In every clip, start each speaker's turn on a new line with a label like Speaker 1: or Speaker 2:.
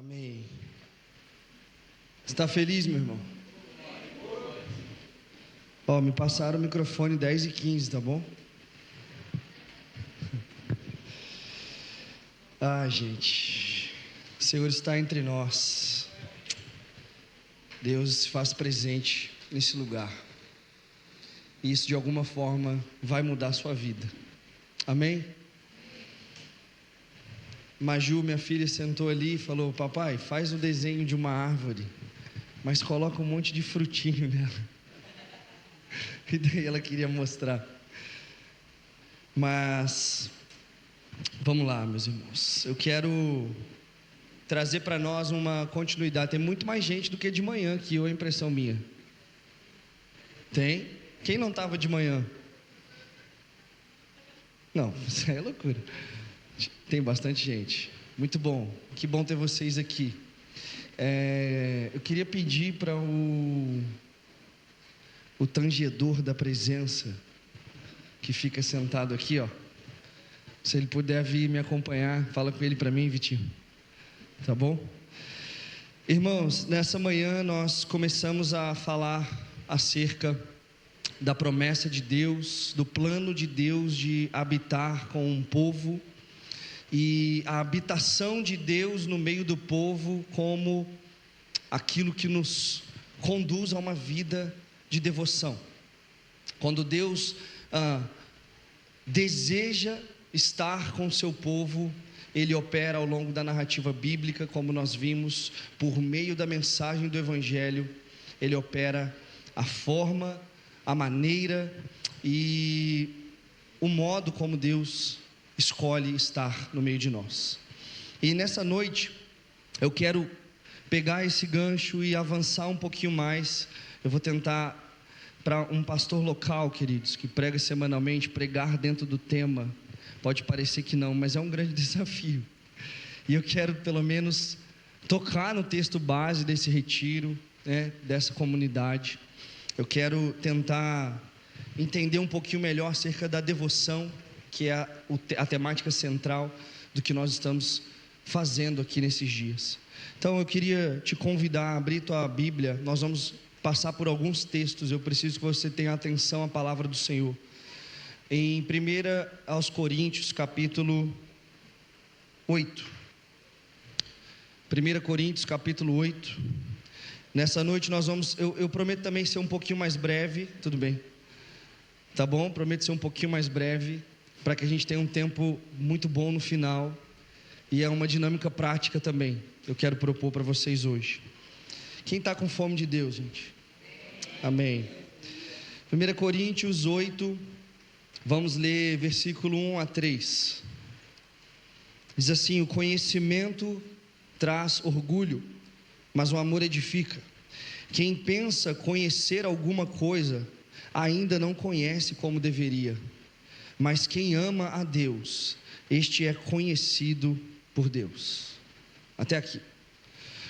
Speaker 1: Amém. Você está feliz, meu irmão? Me passaram o microfone 10h15, tá bom? Gente, o Senhor está entre nós. Deus se faz presente nesse lugar. E isso de alguma forma vai mudar a sua vida. Amém? Maju, minha filha, sentou ali e falou: papai, faz o desenho de uma árvore, mas coloca um monte de frutinho nela. E daí ela queria mostrar. Mas vamos lá, meus irmãos. Eu quero trazer para nós uma continuidade. Tem muito mais gente do que de manhã aqui, ou a impressão minha? Tem? Quem não estava de manhã? Não, isso aí é loucura. Tem bastante gente. Muito bom. Que bom ter vocês aqui. Eu queria pedir para o tangedor da presença, que fica sentado aqui, se ele puder vir me acompanhar, fala com ele para mim, Vitinho. Tá bom? Irmãos, nessa manhã nós começamos a falar acerca da promessa de Deus, do plano de Deus de habitar com um povo, e a habitação de Deus no meio do povo como aquilo que nos conduz a uma vida de devoção. Quando Deus deseja estar com o seu povo, Ele opera ao longo da narrativa bíblica, como nós vimos, por meio da mensagem do Evangelho. Ele opera a forma, a maneira e o modo como Deus escolhe estar no meio de nós. E nessa noite eu quero pegar esse gancho e avançar um pouquinho mais. Eu vou tentar, para um pastor local, queridos, que prega semanalmente, pregar dentro do tema. Pode parecer que não, mas é um grande desafio. E eu quero pelo menos tocar no texto base desse retiro, dessa comunidade. Eu quero tentar entender um pouquinho melhor acerca da devoção, que é a temática central do que nós estamos fazendo aqui nesses dias. Então eu queria te convidar a abrir tua Bíblia. Nós vamos passar por alguns textos. Eu preciso que você tenha atenção à palavra do Senhor. Em 1 aos Coríntios, capítulo 8. 1 Coríntios, capítulo 8. Nessa noite nós vamos, eu prometo também ser um pouquinho mais breve, tudo bem? Tá bom? Prometo ser um pouquinho mais breve, para que a gente tenha um tempo muito bom no final. E é uma dinâmica prática também, eu quero propor para vocês hoje. Quem está com fome de Deus, gente? Amém. 1 Coríntios 8, vamos ler versículo 1 a 3. Diz assim: o conhecimento traz orgulho, mas o amor edifica. Quem pensa conhecer alguma coisa, ainda não conhece como deveria. Mas quem ama a Deus, este é conhecido por Deus. Até aqui.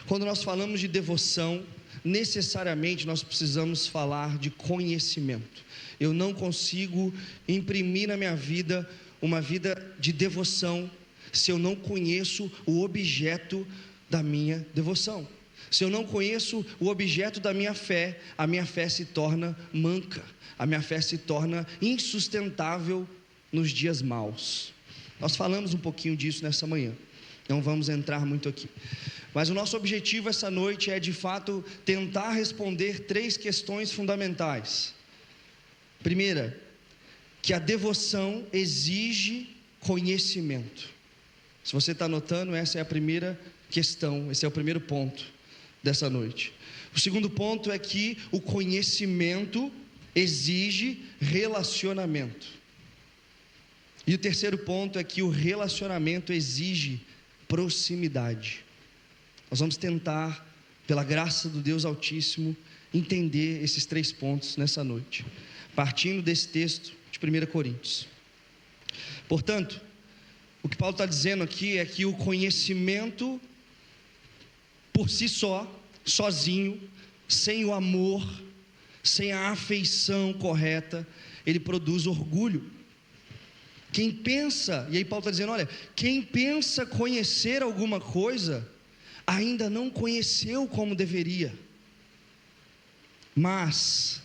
Speaker 1: Quando nós falamos de devoção, necessariamente nós precisamos falar de conhecimento. Eu não consigo imprimir na minha vida uma vida de devoção se eu não conheço o objeto da minha devoção. Se eu não conheço o objeto da minha fé, a minha fé se torna manca, a minha fé se torna insustentável nos dias maus. Nós falamos um pouquinho disso nessa manhã, não vamos entrar muito aqui, mas o nosso objetivo essa noite é de fato tentar responder 3 questões fundamentais. Primeira, que a devoção exige conhecimento. Se você está anotando, essa é a primeira questão, esse é o primeiro ponto dessa noite. O segundo ponto é que o conhecimento exige relacionamento. E o terceiro ponto é que o relacionamento exige proximidade. Nós vamos tentar, pela graça do Deus Altíssimo, entender esses 3 pontos nessa noite, partindo desse texto de 1 Coríntios. Portanto, o que Paulo está dizendo aqui é que o conhecimento por si só, sozinho, sem o amor, sem a afeição correta, ele produz orgulho. Quem pensa, e aí Paulo está dizendo, olha, quem pensa conhecer alguma coisa, ainda não conheceu como deveria. Mas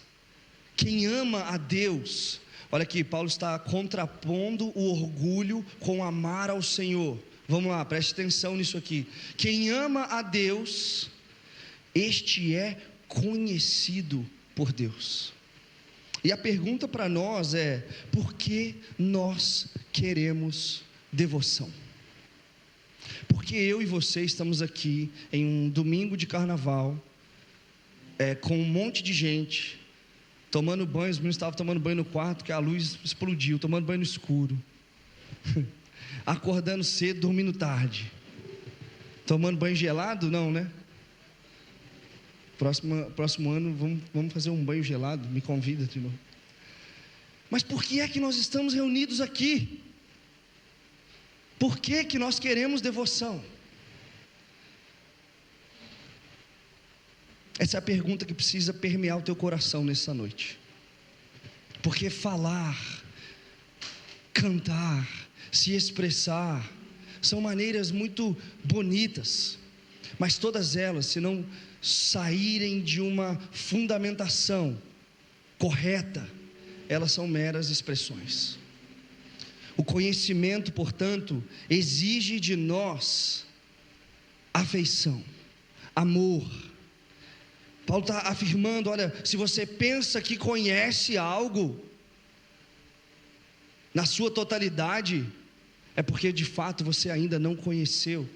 Speaker 1: quem ama a Deus, olha aqui, Paulo está contrapondo o orgulho com amar ao Senhor. Vamos lá, preste atenção nisso aqui. Quem ama a Deus, este é conhecido por Deus. E a pergunta para nós é: por que nós queremos devoção? Porque eu e você estamos aqui em um domingo de carnaval, com um monte de gente, tomando banho. Os meninos estavam tomando banho no quarto, que a luz explodiu, tomando banho no escuro, acordando cedo, dormindo tarde, tomando banho gelado, não, né? Próximo ano vamos fazer um banho gelado, me convida de novo. Mas por que é que nós estamos reunidos aqui? Por que que nós queremos devoção? Essa é a pergunta que precisa permear o teu coração nessa noite. Porque falar, cantar, se expressar, são maneiras muito bonitas, mas todas elas, se não saírem de uma fundamentação correta, elas são meras expressões. O conhecimento, portanto, exige de nós afeição, amor. Paulo está afirmando: olha, se você pensa que conhece algo na sua totalidade, é porque de fato você ainda não conheceu.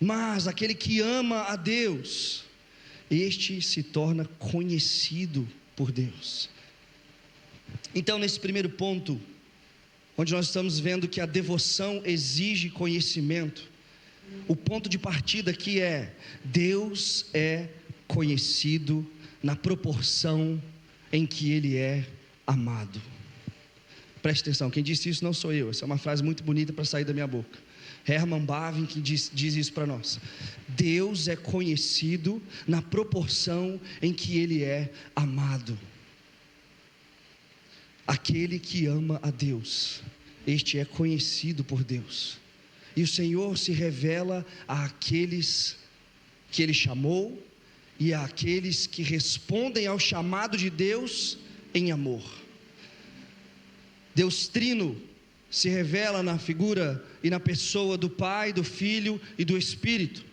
Speaker 1: Mas aquele que ama a Deus, este se torna conhecido por Deus. Então, nesse primeiro ponto, onde nós estamos vendo que a devoção exige conhecimento, o ponto de partida aqui é: Deus é conhecido na proporção em que Ele é amado. Preste atenção, quem disse isso não sou eu, essa é uma frase muito bonita para sair da minha boca. Herman Bavinck que diz isso para nós. Deus é conhecido na proporção em que Ele é amado. Aquele que ama a Deus, este é conhecido por Deus. E o Senhor se revela àqueles que Ele chamou e àqueles que respondem ao chamado de Deus em amor. Deus Trino se revela na figura e na pessoa do Pai, do Filho e do Espírito.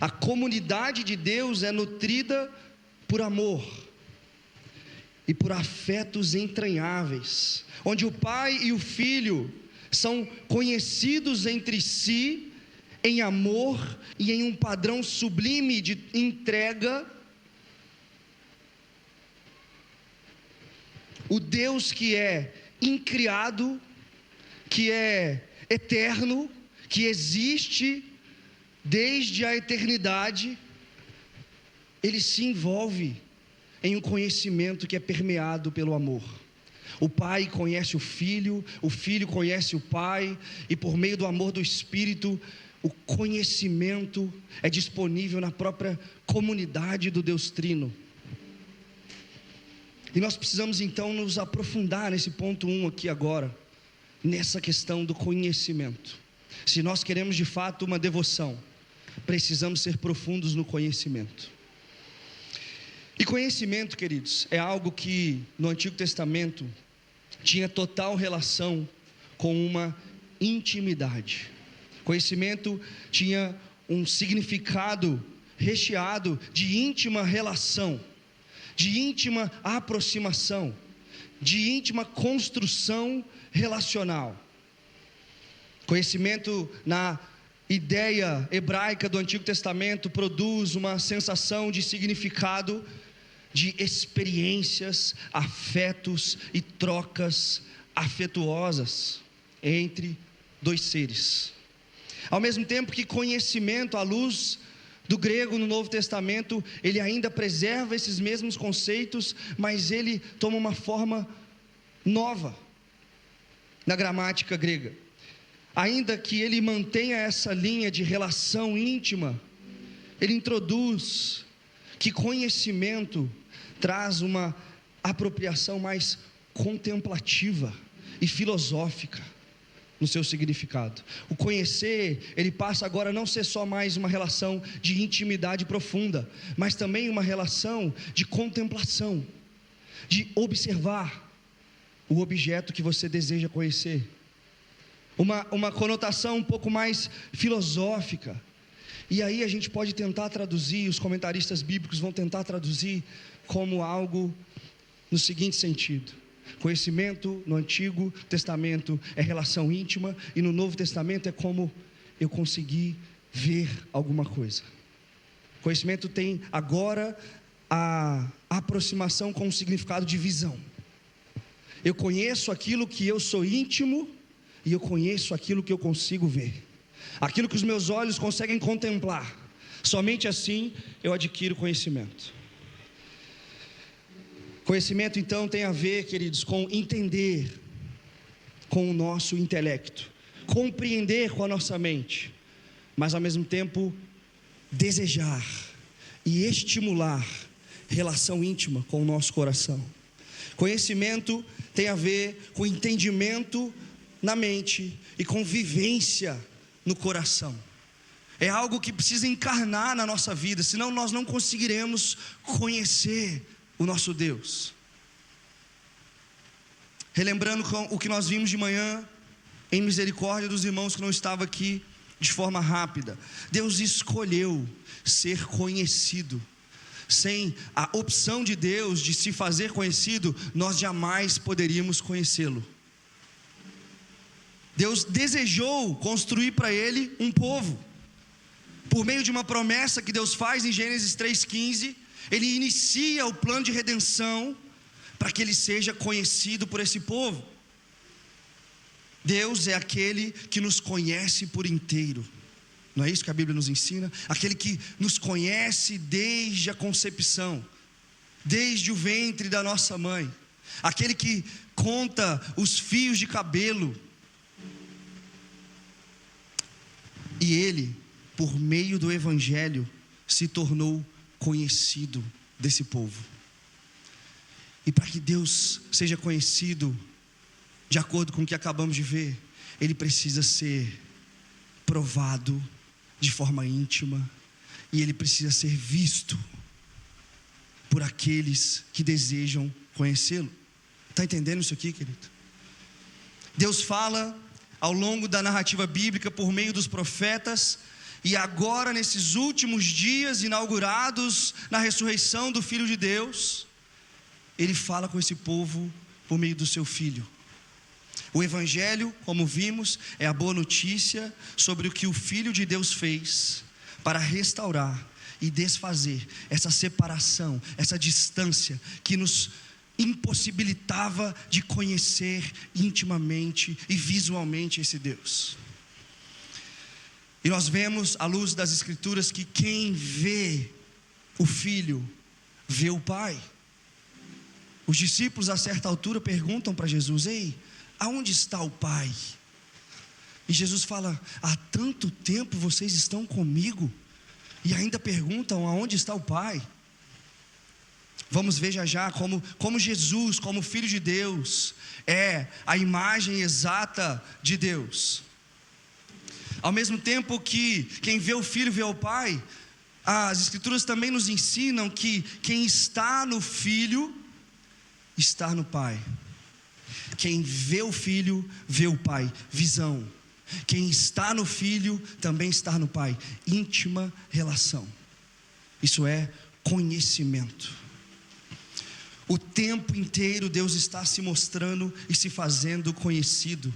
Speaker 1: A comunidade de Deus é nutrida por amor e por afetos entranháveis, onde o Pai e o Filho são conhecidos entre si em amor e em um padrão sublime de entrega. O Deus que é incriado, que é eterno, que existe desde a eternidade, Ele se envolve em um conhecimento que é permeado pelo amor. O Pai conhece o Filho conhece o Pai, e por meio do amor do Espírito, o conhecimento é disponível na própria comunidade do Deus Trino. E nós precisamos então nos aprofundar nesse ponto 1 aqui agora, nessa questão do conhecimento. Se nós queremos de fato uma devoção, precisamos ser profundos no conhecimento. E conhecimento, queridos, é algo que no Antigo Testamento tinha total relação com uma intimidade. Conhecimento tinha um significado recheado de íntima relação, de íntima aproximação, de íntima construção relacional. Conhecimento, na ideia hebraica do Antigo Testamento, produz uma sensação de significado, de experiências, afetos e trocas afetuosas entre dois seres. Ao mesmo tempo que conhecimento, à luz do grego no Novo Testamento, ele ainda preserva esses mesmos conceitos, mas ele toma uma forma nova na gramática grega. Ainda que ele mantenha essa linha de relação íntima, ele introduz que conhecimento traz uma apropriação mais contemplativa e filosófica. no seu significado. O conhecer, ele passa agora a não ser só mais uma relação de intimidade profunda, mas também uma relação de contemplação, de observar o objeto que você deseja conhecer. Uma conotação um pouco mais filosófica. E aí a gente pode tentar traduzir, os comentaristas bíblicos vão tentar traduzir como algo no seguinte sentido: conhecimento no Antigo Testamento é relação íntima, e no Novo Testamento é como eu conseguir ver alguma coisa. Conhecimento tem agora a aproximação com o significado de visão. Eu conheço aquilo que eu sou íntimo, e eu conheço aquilo que eu consigo ver, aquilo que os meus olhos conseguem contemplar. Somente assim eu adquiro conhecimento. Conhecimento então tem a ver, queridos, com entender com o nosso intelecto, compreender com a nossa mente, mas ao mesmo tempo desejar e estimular relação íntima com o nosso coração. Conhecimento tem a ver com entendimento na mente e com vivência no coração. É algo que precisa encarnar na nossa vida, senão nós não conseguiremos conhecer o nosso Deus. Relembrando o que nós vimos de manhã, em misericórdia dos irmãos que não estavam aqui, de forma rápida, Deus escolheu ser conhecido. Sem a opção de Deus de se fazer conhecido, nós jamais poderíamos conhecê-lo. Deus desejou construir para ele um povo, por meio de uma promessa que Deus faz em Gênesis 3,15, ele inicia o plano de redenção, para que ele seja conhecido por esse povo. Deus é aquele que nos conhece por inteiro, não é isso que a Bíblia nos ensina? Aquele que nos conhece desde a concepção, desde o ventre da nossa mãe, aquele que conta os fios de cabelo, e ele, por meio do Evangelho, se tornou conhecido desse povo. E para que Deus seja conhecido, de acordo com o que acabamos de ver, ele precisa ser provado de forma íntima, e ele precisa ser visto por aqueles que desejam conhecê-lo. Está entendendo isso aqui, querido? Deus fala ao longo da narrativa bíblica por meio dos profetas, e agora nesses últimos dias inaugurados na ressurreição do Filho de Deus, ele fala com esse povo por meio do seu Filho. O Evangelho, como vimos, é a boa notícia sobre o que o Filho de Deus fez para restaurar e desfazer essa separação, essa distância que nos impossibilitava de conhecer intimamente e visualmente esse Deus. E nós vemos, à luz das Escrituras, que quem vê o Filho, vê o Pai. Os discípulos a certa altura perguntam para Jesus: ei, aonde está o Pai? E Jesus fala: há tanto tempo vocês estão comigo e ainda perguntam aonde está o Pai? Vamos ver já como Jesus, como Filho de Deus, é a imagem exata de Deus. Ao mesmo tempo que quem vê o Filho vê o Pai, as Escrituras também nos ensinam que quem está no Filho está no Pai. Quem vê o Filho vê o Pai, visão. Quem está no Filho também está no Pai, íntima relação. Isso é conhecimento. O tempo inteiro Deus está se mostrando e se fazendo conhecido.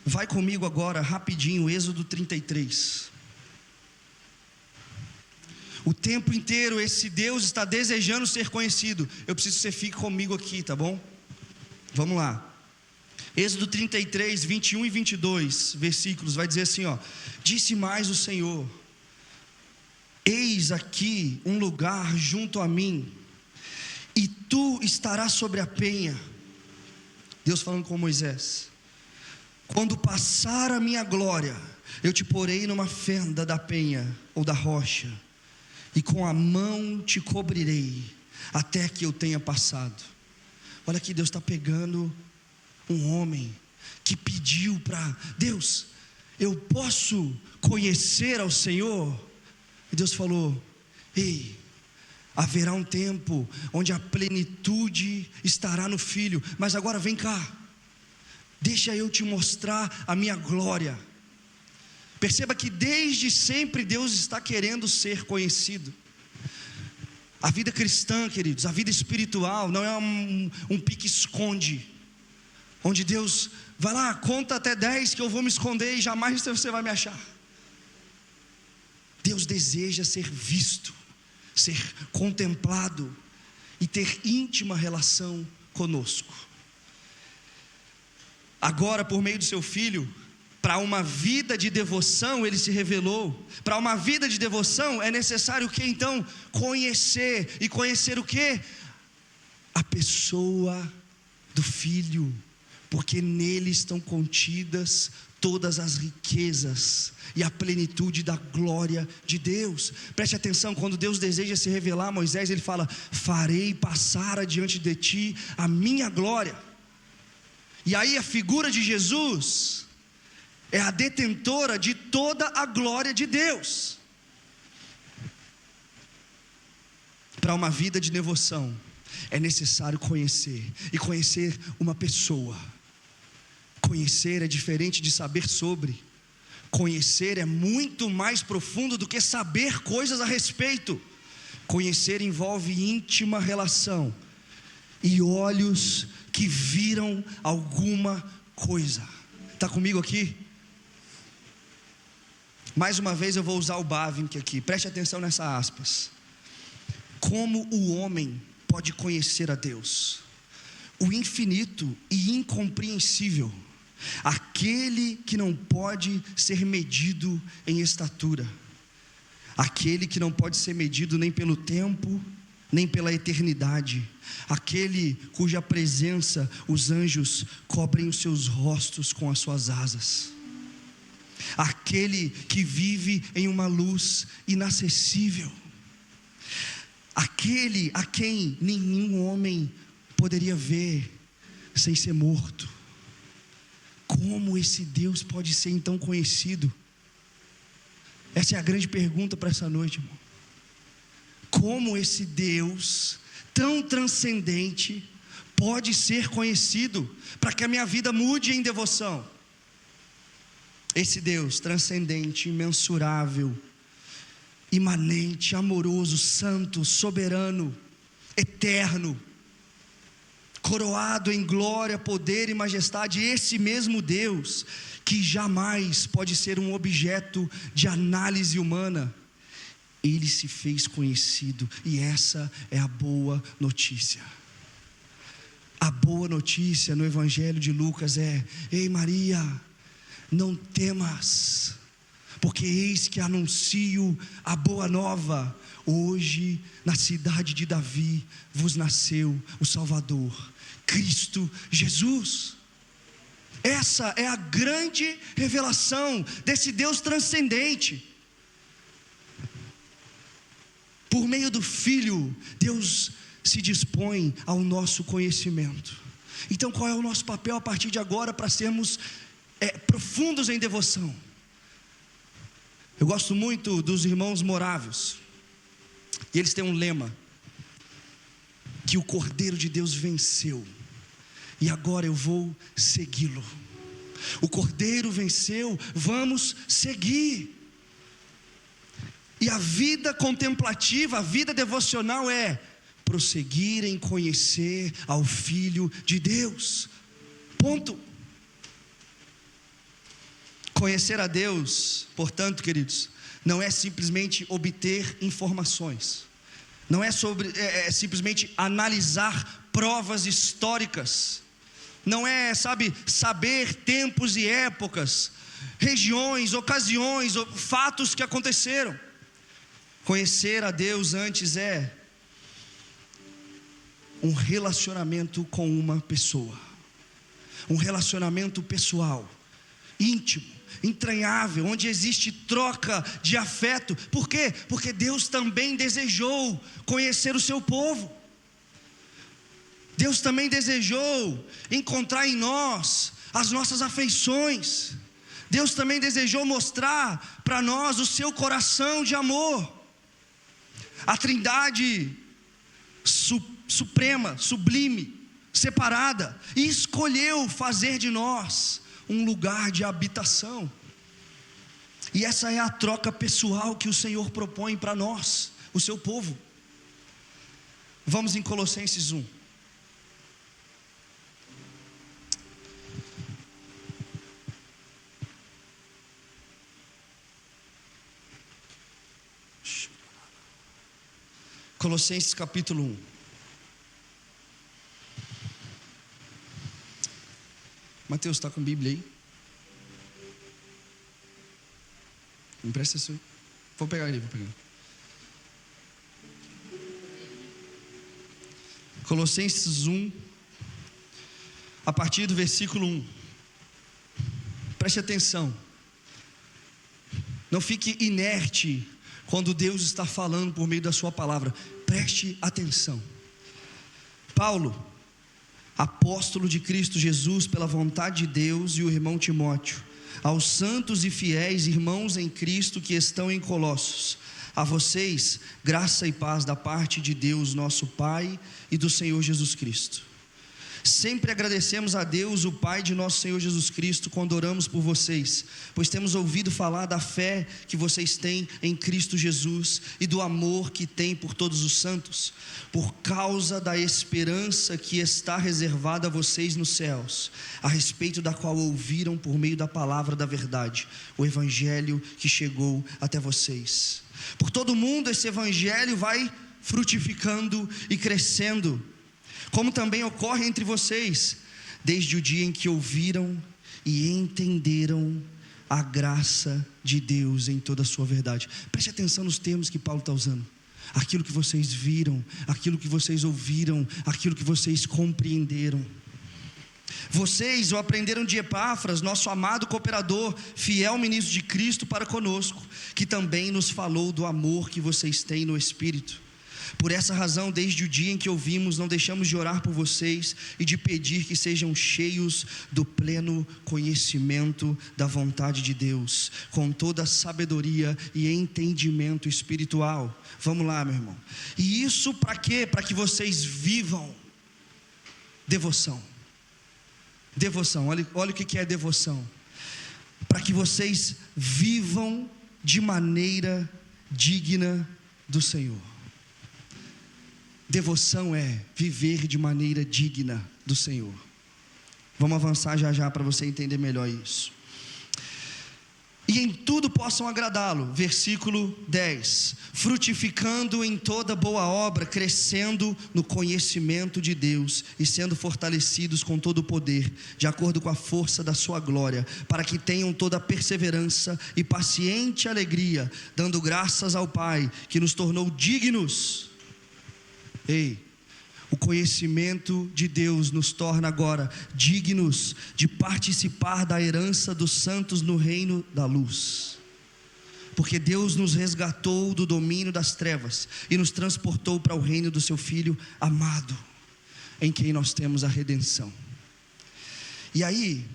Speaker 1: Vai comigo agora rapidinho, Êxodo 33. O tempo inteiro esse Deus está desejando ser conhecido. Eu preciso que você fique comigo aqui, tá bom? Vamos lá. Êxodo 33, 21 e 22 versículos, vai dizer assim, ó: disse mais o Senhor: eis aqui um lugar junto a mim, e tu estarás sobre a penha. Deus falando com Moisés: quando passar a minha glória, eu te porei numa fenda da penha ou da rocha, e com a mão te cobrirei, até que eu tenha passado. Olha aqui, Deus está pegando um homem, que pediu para Deus: eu posso conhecer ao Senhor? E Deus falou: ei, haverá um tempo onde a plenitude estará no Filho, mas agora vem cá, deixa eu te mostrar a minha glória. Perceba que desde sempre Deus está querendo ser conhecido. A vida cristã, queridos, a vida espiritual não é um pique-esconde, onde Deus vai lá, conta até 10 que eu vou me esconder e jamais você vai me achar. Deus deseja ser visto, ser contemplado e ter íntima relação conosco. Agora, por meio do seu Filho, para uma vida de devoção, Ele se revelou. Para uma vida de devoção é necessário o que então? Conhecer. E conhecer o que? A pessoa do Filho, porque nele estão contidas todas as riquezas e a plenitude da glória de Deus. Preste atenção, quando Deus deseja se revelar a Moisés, Ele fala: farei passar adiante de ti a minha glória. E aí a figura de Jesus é a detentora de toda a glória de Deus. Para uma vida de devoção é necessário conhecer, e conhecer uma pessoa. Conhecer é diferente de saber sobre. Conhecer é muito mais profundo do que saber coisas a respeito. Conhecer envolve íntima relação e olhos que viram alguma coisa. Está comigo aqui? Mais uma vez eu vou usar o Bavinck aqui, preste atenção nessa aspas. Como o homem pode conhecer a Deus? O infinito e incompreensível, aquele que não pode ser medido em estatura, aquele que não pode ser medido nem pelo tempo, nem pela eternidade, aquele cuja presença os anjos cobrem os seus rostos com as suas asas, aquele que vive em uma luz inacessível, aquele a quem nenhum homem poderia ver sem ser morto. Como esse Deus pode ser então conhecido? Essa é a grande pergunta para essa noite, irmão. Como esse Deus tão transcendente pode ser conhecido para que a minha vida mude em devoção? Esse Deus transcendente, imensurável, imanente, amoroso, santo, soberano, eterno, coroado em glória, poder e majestade, esse mesmo Deus que jamais pode ser um objeto de análise humana, Ele se fez conhecido, e essa é a boa notícia. A boa notícia no Evangelho de Lucas é: ei Maria, não temas, porque eis que anuncio a boa nova. Hoje na cidade de Davi vos nasceu o Salvador, Cristo Jesus. Essa é a grande revelação desse Deus transcendente. Por meio do Filho, Deus se dispõe ao nosso conhecimento. Então qual é o nosso papel a partir de agora para sermos profundos em devoção? Eu gosto muito dos irmãos morávios, e eles têm um lema: que o Cordeiro de Deus venceu, e agora eu vou segui-lo. O Cordeiro venceu, vamos seguir. E a vida contemplativa, a vida devocional é prosseguir em conhecer ao Filho de Deus. Ponto. Conhecer a Deus, portanto, queridos, não é simplesmente obter informações, não é simplesmente analisar provas históricas, não é, saber tempos e épocas, regiões, ocasiões, fatos que aconteceram. Conhecer a Deus antes é um relacionamento com uma pessoa, um relacionamento pessoal, íntimo, entranhável, onde existe troca de afeto. Por quê? Porque Deus também desejou conhecer o seu povo. Deus também desejou encontrar em nós as nossas afeições. Deus também desejou mostrar para nós o seu coração de amor. A Trindade suprema, sublime, separada, e escolheu fazer de nós um lugar de habitação. E essa é a troca pessoal que o Senhor propõe para nós, o seu povo. Vamos em Colossenses 1. Colossenses capítulo 1. Mateus, está com a Bíblia aí? Me empresta isso aí. Vou pegar ali, Colossenses 1, a partir do versículo 1. Preste atenção. Não fique inerte quando Deus está falando por meio da sua palavra. Preste atenção. Paulo, apóstolo de Cristo Jesus pela vontade de Deus, e o irmão Timóteo, aos santos e fiéis irmãos em Cristo que estão em Colossos, a vocês, graça e paz da parte de Deus, nosso Pai, e do Senhor Jesus Cristo. Sempre agradecemos a Deus, o Pai de nosso Senhor Jesus Cristo, quando oramos por vocês, pois temos ouvido falar da fé que vocês têm em Cristo Jesus e do amor que têm por todos os santos, por causa da esperança que está reservada a vocês nos céus, a respeito da qual ouviram por meio da palavra da verdade, o evangelho que chegou até vocês. Por todo mundo esse evangelho vai frutificando e crescendo, como também ocorre entre vocês, desde o dia em que ouviram e entenderam a graça de Deus em toda a sua verdade. Preste atenção nos termos que Paulo está usando. Aquilo que vocês viram, aquilo que vocês ouviram, aquilo que vocês compreenderam. Vocês o aprenderam de Epáfras, nosso amado cooperador, fiel ministro de Cristo para conosco, que também nos falou do amor que vocês têm no Espírito. Por essa razão, desde o dia em que ouvimos, não deixamos de orar por vocês e de pedir que sejam cheios do pleno conhecimento da vontade de Deus, com toda a sabedoria e entendimento espiritual. Vamos lá, meu irmão. E isso para quê? Para que vocês vivam devoção. Devoção, olha o que é devoção. Para que vocês vivam de maneira digna do Senhor. Devoção é viver de maneira digna do Senhor. Vamos avançar já para você entender melhor isso. E em tudo possam agradá-lo, versículo 10, frutificando em toda boa obra, crescendo no conhecimento de Deus e sendo fortalecidos com todo o poder, de acordo com a força da sua glória, para que tenham toda a perseverança e paciente alegria, dando graças ao Pai, que nos tornou dignos. O conhecimento de Deus nos torna agora dignos de participar da herança dos santos no reino da luz, porque Deus nos resgatou do domínio das trevas e nos transportou para o reino do seu Filho amado, em quem nós temos a redenção. E aí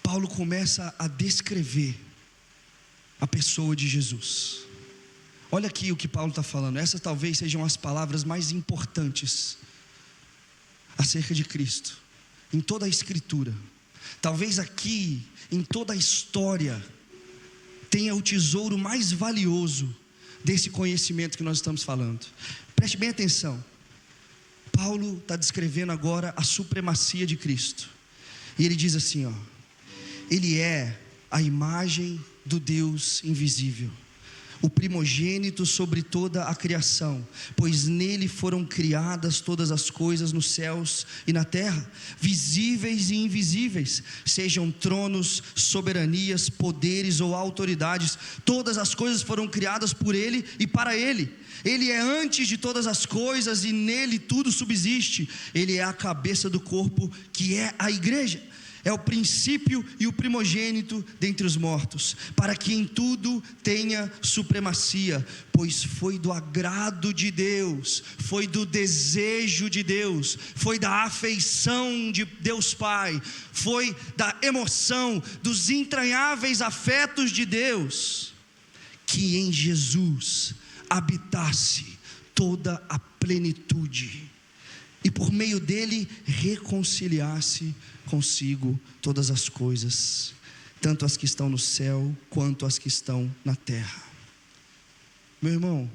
Speaker 1: Paulo começa a descrever a pessoa de Jesus. Olha aqui o que Paulo está falando. Essas talvez sejam as palavras mais importantes acerca de Cristo em toda a Escritura. Talvez aqui, em toda a história, tenha o tesouro mais valioso desse conhecimento que nós estamos falando. Preste bem atenção. Paulo está descrevendo agora a supremacia de Cristo. E ele diz assim, Ele é a imagem do Deus invisível, o primogênito sobre toda a criação, pois nele foram criadas todas as coisas nos céus e na terra, visíveis e invisíveis, sejam tronos, soberanias, poderes ou autoridades, todas as coisas foram criadas por ele e para ele. Ele é antes de todas as coisas e nele tudo subsiste. Ele é a cabeça do corpo, que é a igreja. é o princípio e o primogênito dentre os mortos, para que em tudo tenha supremacia, pois foi do agrado de Deus, foi do desejo de Deus, foi da afeição de Deus Pai, foi da emoção, dos entranháveis afetos de Deus, que em Jesus habitasse toda a plenitude, e por meio dele reconciliasse consigo todas as coisas, tanto as que estão no céu, quanto as que estão na terra. Meu irmão,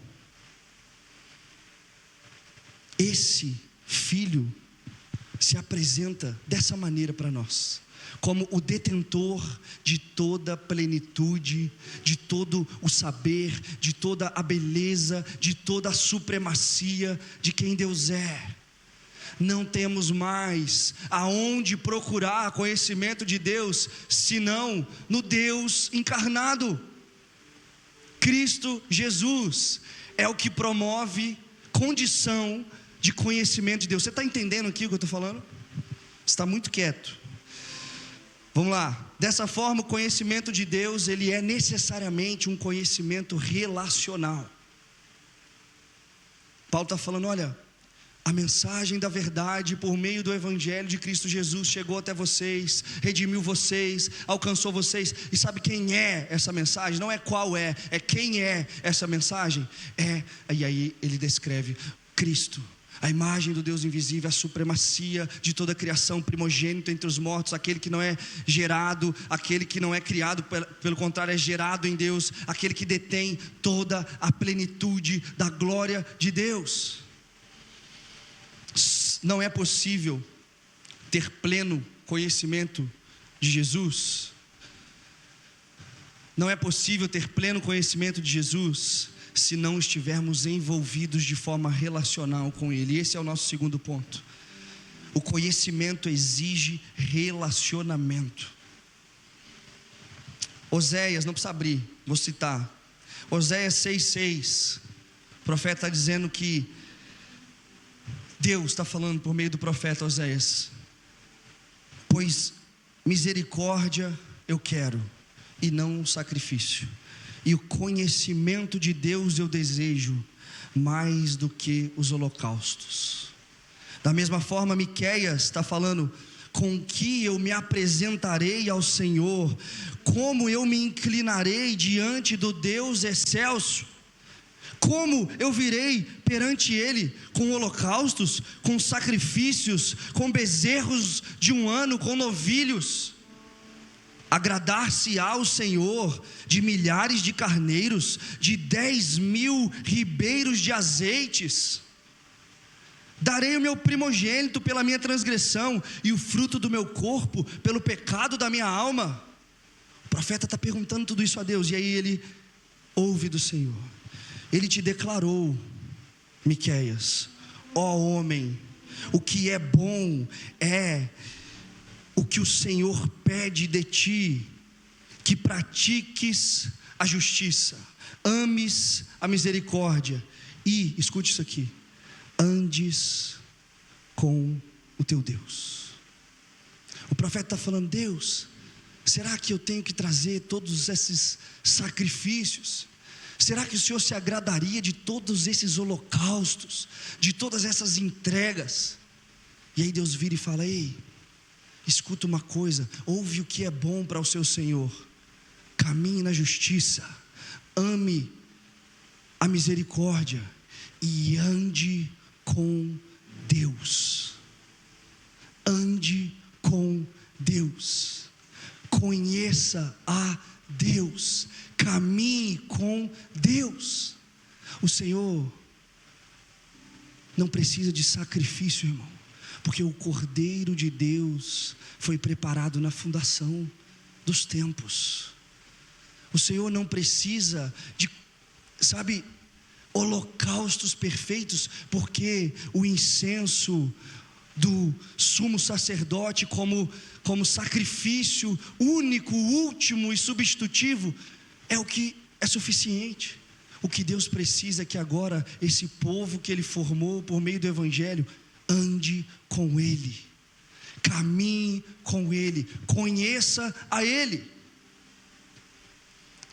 Speaker 1: esse Filho se apresenta dessa maneira para nós, como o detentor de toda a plenitude, de todo o saber, de toda a beleza, de toda a supremacia de quem Deus é. Não temos mais aonde procurar conhecimento de Deus, senão no Deus encarnado. Cristo Jesus é o que promove condição de conhecimento de Deus. Você está entendendo aqui o que eu estou falando? Você está muito quieto. Vamos lá. Dessa forma, o conhecimento de Deus, ele é necessariamente um conhecimento relacional. Paulo está falando, olha, a mensagem da verdade por meio do Evangelho de Cristo Jesus chegou até vocês, redimiu vocês, alcançou vocês. E sabe quem é essa mensagem? Não é qual é quem é essa mensagem. E aí ele descreve Cristo, a imagem do Deus invisível, a supremacia de toda a criação, primogênito entre os mortos, aquele que não é gerado, aquele que não é criado, pelo contrário é gerado em Deus, aquele que detém toda a plenitude da glória de Deus. Não é possível ter pleno conhecimento de Jesus. Não é possível ter pleno conhecimento de Jesus se não estivermos envolvidos de forma relacional com Ele. Esse é o nosso segundo ponto. O conhecimento exige relacionamento. Oséias, não precisa abrir, vou citar. Oséias 6,6. O profeta está dizendo que Deus está falando por meio do profeta Oséias: pois misericórdia eu quero, e não um sacrifício, e o conhecimento de Deus eu desejo, mais do que os holocaustos. Da mesma forma, Miqueias está falando: com que eu me apresentarei ao Senhor, como eu me inclinarei diante do Deus excelso. Como eu virei perante Ele com holocaustos, com sacrifícios, com bezerros de um ano, com novilhos? Agradar-se-á o Senhor de milhares de carneiros, de 10.000 ribeiros de azeites. Darei o meu primogênito pela minha transgressão, e o fruto do meu corpo pelo pecado da minha alma. O profeta está perguntando tudo isso a Deus, e aí ele ouve do Senhor. Ele te declarou, Miqueias: ó homem, o que é bom é o que o Senhor pede de ti, que pratiques a justiça, ames a misericórdia e, escute isso aqui, andes com o teu Deus. O profeta está falando: Deus, será que eu tenho que trazer todos esses sacrifícios? Será que o Senhor se agradaria de todos esses holocaustos, de todas essas entregas? E aí Deus vira e fala: ei, escuta uma coisa, ouve o que é bom para o seu Senhor, caminhe na justiça, ame a misericórdia e ande com Deus. Ande com Deus, conheça a Deus, caminhe com Deus. O Senhor não precisa de sacrifício, irmão, porque o Cordeiro de Deus foi preparado na fundação dos tempos. O Senhor não precisa de, holocaustos perfeitos, porque o incenso do sumo sacerdote como sacrifício único, último e substitutivo é o que é suficiente. O que Deus precisa é que agora esse povo que Ele formou por meio do Evangelho ande com Ele, caminhe com Ele, conheça a Ele.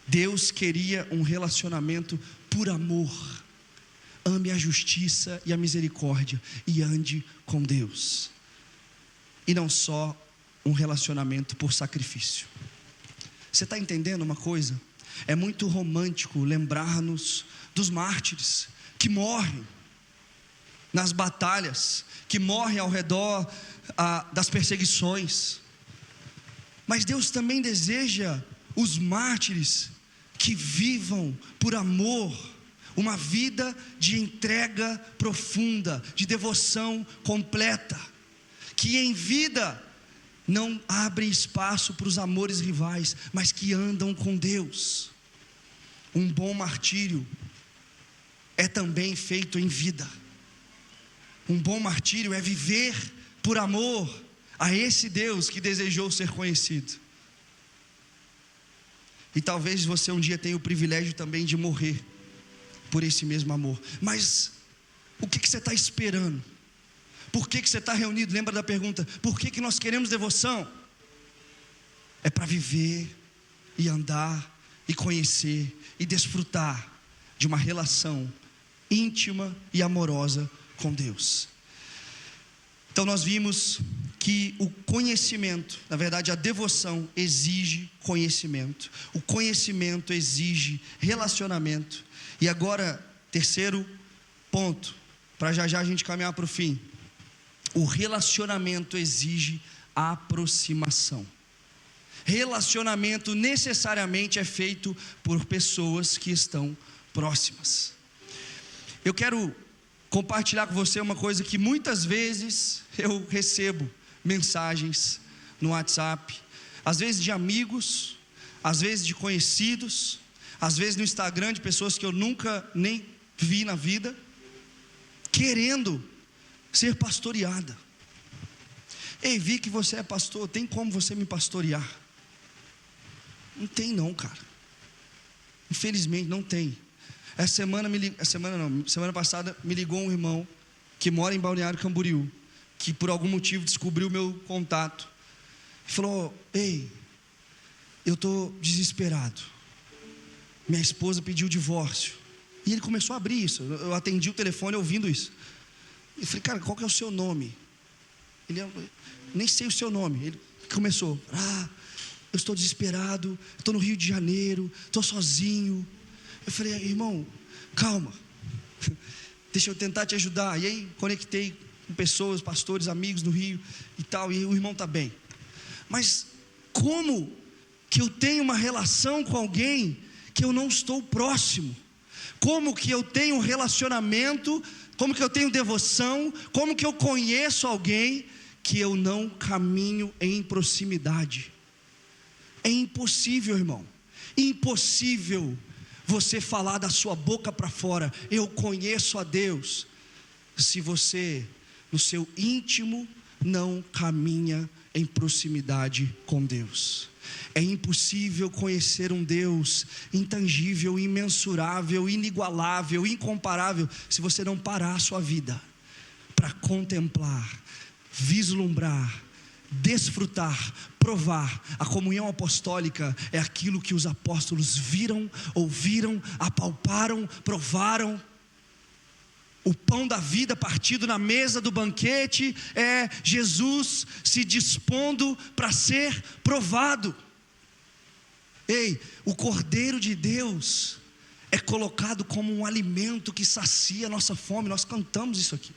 Speaker 1: Deus queria um relacionamento por amor. Ame a justiça e a misericórdia e ande com Deus. E não só um relacionamento por sacrifício. Você está entendendo uma coisa? É muito romântico lembrar-nos dos mártires que morrem nas batalhas, que morrem ao redor das perseguições. Mas Deus também deseja os mártires que vivam por amor, uma vida de entrega profunda, de devoção completa, que em vida não abrem espaço para os amores rivais, mas que andam com Deus. Um bom martírio é também feito em vida. Um bom martírio é viver por amor a esse Deus que desejou ser conhecido. E talvez você um dia tenha o privilégio também de morrer por esse mesmo amor. Mas o que você está esperando? Por que você está reunido? Lembra da pergunta: por que nós queremos devoção? É para viver e andar e conhecer e desfrutar de uma relação íntima e amorosa com Deus. Então nós vimos que o conhecimento, na verdade a devoção exige conhecimento, o conhecimento exige relacionamento. E agora, terceiro ponto, para já a gente caminhar para o fim: o relacionamento exige aproximação. Relacionamento necessariamente é feito por pessoas que estão próximas. Eu quero compartilhar com você uma coisa que muitas vezes eu recebo mensagens no WhatsApp, às vezes de amigos, às vezes de conhecidos, às vezes no Instagram de pessoas que eu nunca nem vi na vida, querendo ser pastoreada. Ei, vi que você é pastor, tem como você me pastorear? Não tem não, cara. Infelizmente não tem. Semana passada me ligou um irmão que mora em Balneário Camboriú, que por algum motivo descobriu o meu contato, e falou: ei, eu estou desesperado, minha esposa pediu o divórcio. E ele começou a abrir isso, eu atendi o telefone ouvindo isso. Eu falei: cara, qual que é o seu nome? Nem sei o seu nome. Ele começou: eu estou desesperado, estou no Rio de Janeiro, estou sozinho. Eu falei: irmão, calma, deixa eu tentar te ajudar. E aí conectei com pessoas, pastores, amigos no Rio e tal, e o irmão está bem. Mas como que eu tenho uma relação com alguém que eu não estou próximo? Como que eu tenho um relacionamento, como que eu tenho devoção, como que eu conheço alguém que eu não caminho em proximidade? É impossível, irmão, impossível você falar da sua boca para fora: eu conheço a Deus, se você no seu íntimo não caminha em proximidade com Deus. É impossível conhecer um Deus intangível, imensurável, inigualável, incomparável, se você não parar a sua vida para contemplar, vislumbrar, desfrutar, provar. A comunhão apostólica é aquilo que os apóstolos viram, ouviram, apalparam, provaram. O pão da vida partido na mesa do banquete é Jesus se dispondo para ser provado. Ei, o Cordeiro de Deus é colocado como um alimento que sacia a nossa fome. Nós cantamos isso aqui.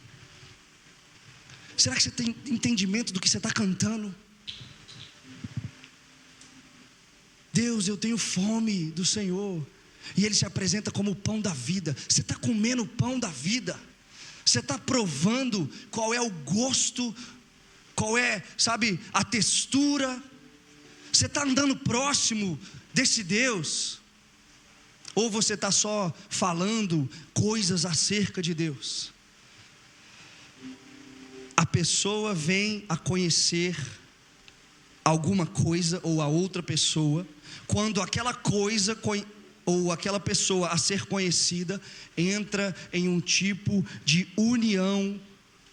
Speaker 1: Será que você tem entendimento do que você está cantando? Deus, eu tenho fome do Senhor. E Ele se apresenta como o pão da vida. Você está comendo o pão da vida? Você está provando qual é o gosto, qual é, a textura? Você está andando próximo desse Deus? Ou você está só falando coisas acerca de Deus? A pessoa vem a conhecer alguma coisa ou a outra pessoa quando aquela coisa ou aquela pessoa a ser conhecida entra em um tipo de união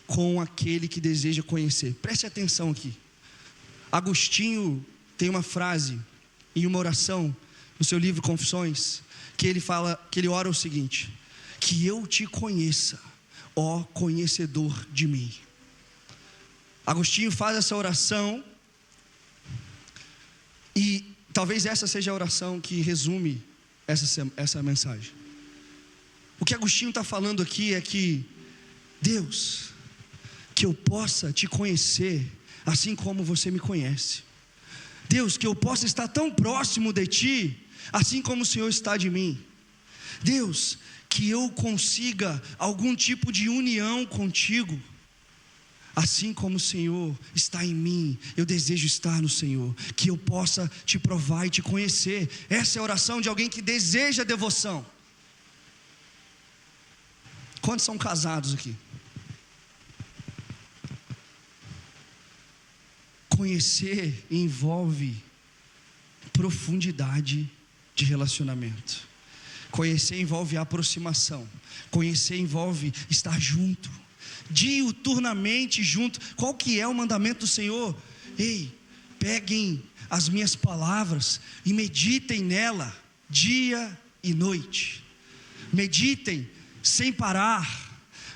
Speaker 1: com aquele que deseja conhecer. Preste atenção aqui. Agostinho tem uma frase em uma oração no seu livro Confissões, que ele ora o seguinte: que eu te conheça, ó conhecedor de mim. Agostinho faz essa oração, e talvez essa seja a oração que resume essa mensagem. O que Agostinho está falando aqui é que, Deus, que eu possa te conhecer assim como você me conhece. Deus, que eu possa estar tão próximo de ti, assim como o Senhor está de mim. Deus, que eu consiga algum tipo de união contigo, assim como o Senhor está em mim, eu desejo estar no Senhor. Que eu possa te provar e te conhecer. Essa é a oração de alguém que deseja devoção. Quantos são casados aqui? Conhecer envolve profundidade de relacionamento. Conhecer envolve aproximação. Conhecer envolve estar junto, diuturnamente junto. Qual que é o mandamento do Senhor? Ei, peguem as minhas palavras e meditem nela dia e noite. Meditem sem parar.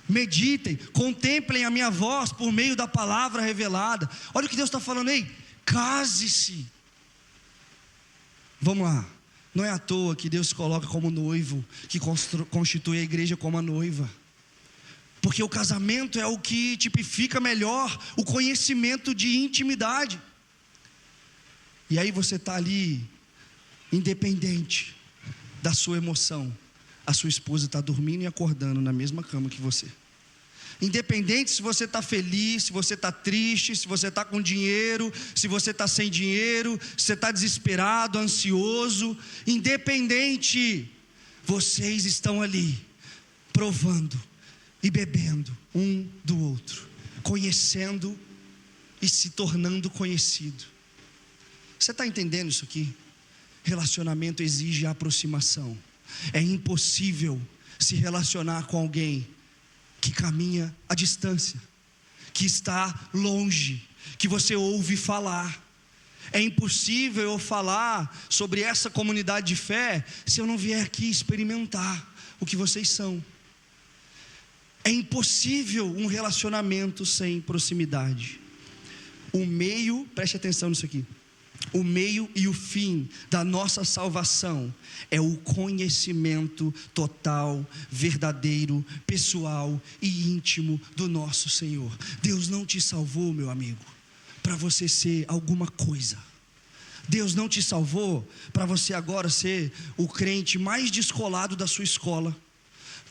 Speaker 1: Meditem, contemplem a minha voz por meio da palavra revelada. Olha o que Deus está falando aí. Case-se. Vamos lá. Não é à toa que Deus coloca como noivo, que constitui a igreja como a noiva. Porque o casamento é o que tipifica melhor o conhecimento de intimidade. E aí você está ali, independente da sua emoção. A sua esposa está dormindo e acordando na mesma cama que você. Independente se você está feliz, se você está triste, se você está com dinheiro, se você está sem dinheiro, se você está desesperado, ansioso. Independente, vocês estão ali, provando e bebendo um do outro, conhecendo e se tornando conhecido. Você está entendendo isso aqui? Relacionamento exige aproximação. É impossível se relacionar com alguém que caminha à distância, que está longe, que você ouve falar. É impossível eu falar sobre essa comunidade de fé se eu não vier aqui experimentar o que vocês são. É impossível um relacionamento sem proximidade. O meio, preste atenção nisso aqui. O meio e o fim da nossa salvação é o conhecimento total, verdadeiro, pessoal e íntimo do nosso Senhor. Deus não te salvou, meu amigo, para você ser alguma coisa. Deus não te salvou para você agora ser o crente mais descolado da sua escola.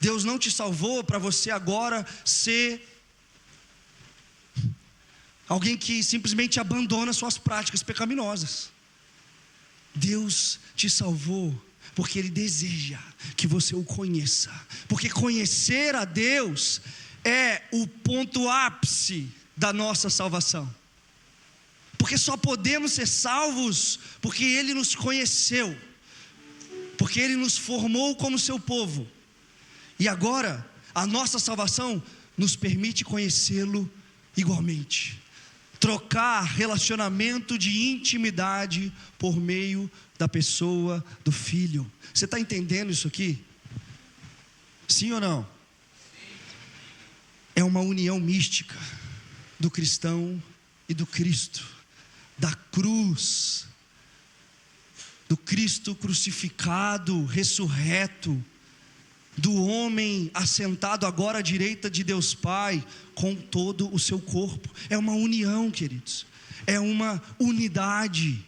Speaker 1: Deus não te salvou para você agora ser alguém que simplesmente abandona suas práticas pecaminosas. Deus te salvou porque Ele deseja que você o conheça. Porque conhecer a Deus é o ponto ápice da nossa salvação. Porque só podemos ser salvos porque Ele nos conheceu. Porque Ele nos formou como seu povo. E agora, a nossa salvação nos permite conhecê-lo igualmente. Trocar relacionamento de intimidade por meio da pessoa do Filho. Você está entendendo isso aqui? Sim ou não? É uma união mística do cristão e do Cristo, da cruz, do Cristo crucificado, ressurreto, do homem assentado agora à direita de Deus Pai, com todo o seu corpo. É uma união, queridos, é uma unidade.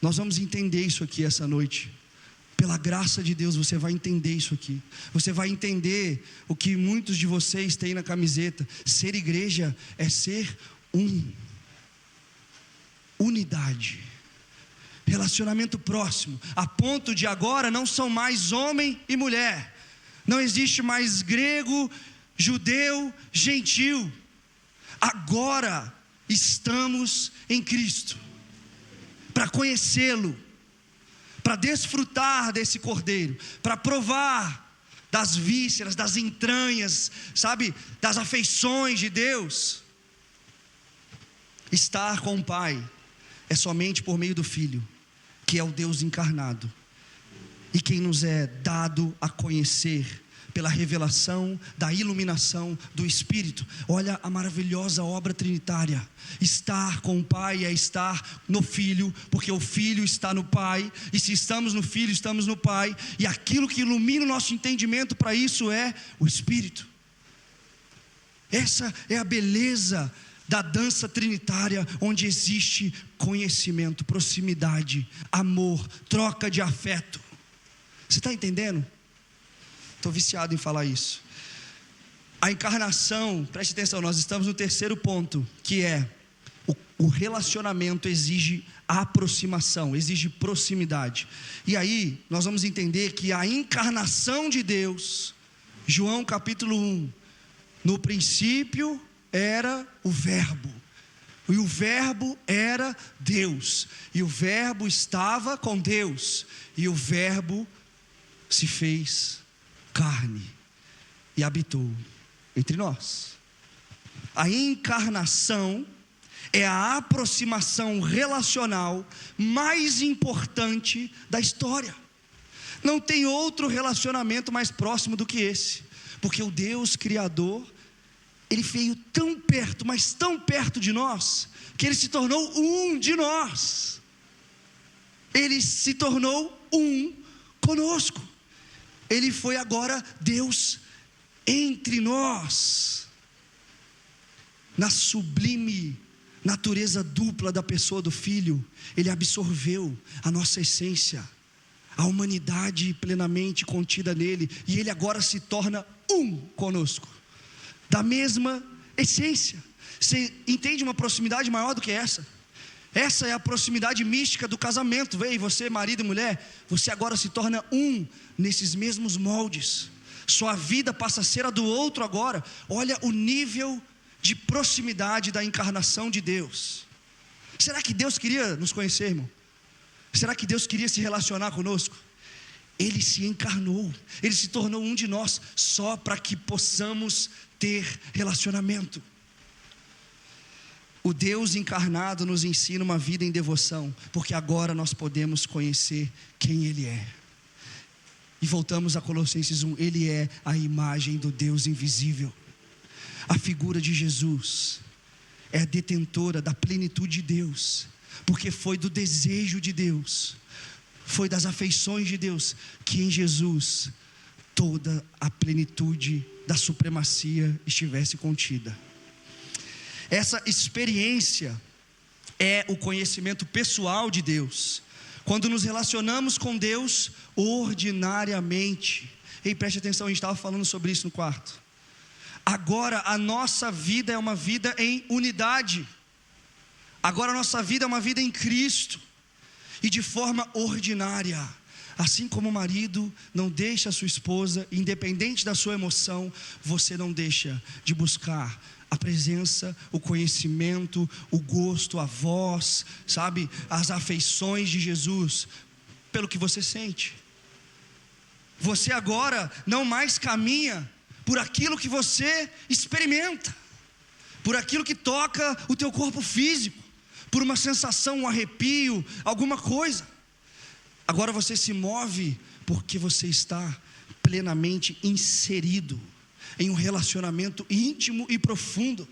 Speaker 1: Nós vamos entender isso aqui essa noite. Pela graça de Deus você vai entender isso aqui. Você vai entender o que muitos de vocês têm na camiseta. Ser igreja é ser unidade. Relacionamento próximo, a ponto de agora não são mais homem e mulher, não existe mais grego, judeu, gentil. Agora estamos em Cristo, para conhecê-lo, para desfrutar desse Cordeiro, para provar das vísceras, das entranhas, sabe, das afeições de Deus. Estar com o Pai é somente por meio do Filho, que é o Deus encarnado, e quem nos é dado a conhecer pela revelação da iluminação do Espírito. Olha a maravilhosa obra trinitária. Estar com o Pai é estar no Filho, porque o Filho está no Pai, e se estamos no Filho, estamos no Pai, e aquilo que ilumina o nosso entendimento para isso é o Espírito. Essa é a beleza da dança trinitária, onde existe conhecimento, proximidade, amor, troca de afeto. Você está entendendo? Estou viciado em falar isso. A encarnação, preste atenção, nós estamos no terceiro ponto, que é o relacionamento exige aproximação, exige proximidade. E aí nós vamos entender que a encarnação de Deus, João capítulo 1, no princípio era o Verbo, e o Verbo era Deus, e o Verbo estava com Deus, e o Verbo se fez carne e habitou entre nós. A encarnação é a aproximação relacional mais importante da história. Não tem outro relacionamento mais próximo do que esse, porque o Deus Criador, Ele veio tão perto, mas tão perto de nós, que Ele se tornou um de nós. Ele se tornou um conosco. Ele foi agora Deus entre nós. Na sublime natureza dupla da pessoa do Filho, Ele absorveu a nossa essência, a humanidade plenamente contida nele, e Ele agora se torna um conosco, da mesma essência. Você entende uma proximidade maior do que essa? Essa é a proximidade mística do casamento. Vem, você, marido e mulher, você agora se torna um nesses mesmos moldes. Sua vida passa a ser a do outro agora. Olha o nível de proximidade da encarnação de Deus. Será que Deus queria nos conhecer, irmão? Será que Deus queria se relacionar conosco? Ele se encarnou, Ele se tornou um de nós, só para que possamos ter relacionamento. O Deus encarnado nos ensina uma vida em devoção, porque agora nós podemos conhecer quem Ele é. E voltamos a Colossenses 1, Ele é a imagem do Deus invisível. A figura de Jesus é a detentora da plenitude de Deus, porque foi do desejo de Deus, foi das afeições de Deus, que em Jesus toda a plenitude da supremacia estivesse contida. Essa experiência é o conhecimento pessoal de Deus. Quando nos relacionamos com Deus ordinariamente. Ei, preste atenção, a gente estava falando sobre isso no quarto. Agora a nossa vida é uma vida em unidade. Agora a nossa vida é uma vida em Cristo. E de forma ordinária. Assim como o marido não deixa a sua esposa, independente da sua emoção, você não deixa de buscar a presença, o conhecimento, o gosto, a voz, sabe, as afeições de Jesus, pelo que você sente. Você agora não mais caminha por aquilo que você experimenta, por aquilo que toca o teu corpo físico, por uma sensação, um arrepio, alguma coisa. Agora você se move porque você está plenamente inserido em um relacionamento íntimo e profundo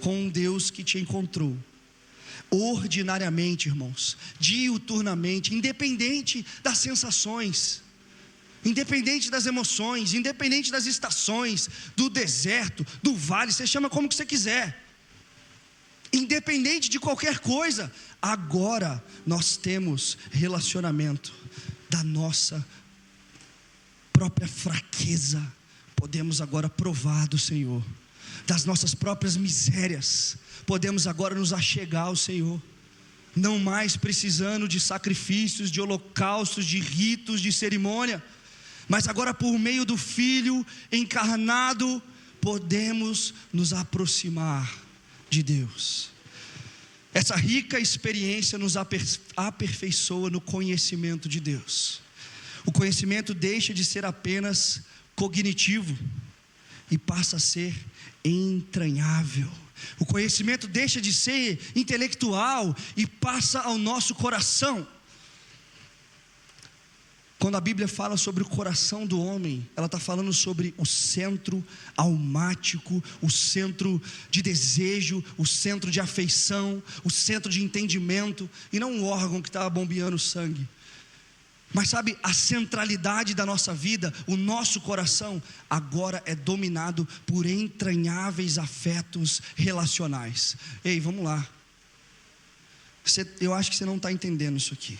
Speaker 1: com um Deus que te encontrou. Ordinariamente, irmãos, diuturnamente, independente das sensações, independente das emoções, independente das estações, do deserto, do vale, você chama como que você quiser. Independente de qualquer coisa, agora nós temos relacionamento da nossa própria fraqueza. Podemos agora provar do Senhor, das nossas próprias misérias, podemos agora nos achegar ao Senhor, não mais precisando de sacrifícios, de holocaustos, de ritos, de cerimônia, mas agora por meio do Filho encarnado, podemos nos aproximar de Deus. Essa rica experiência nos aperfeiçoa no conhecimento de Deus. O conhecimento deixa de ser apenas cognitivo e passa a ser entranhável. O conhecimento deixa de ser intelectual e passa ao nosso coração. Quando a Bíblia fala sobre o coração do homem, ela está falando sobre o centro almático, o centro de desejo, o centro de afeição, o centro de entendimento, e não um órgão que está bombeando sangue. Mas sabe, a centralidade da nossa vida, o nosso coração, agora é dominado por entranháveis afetos relacionais. Ei, vamos lá. Eu acho que você não está entendendo isso aqui.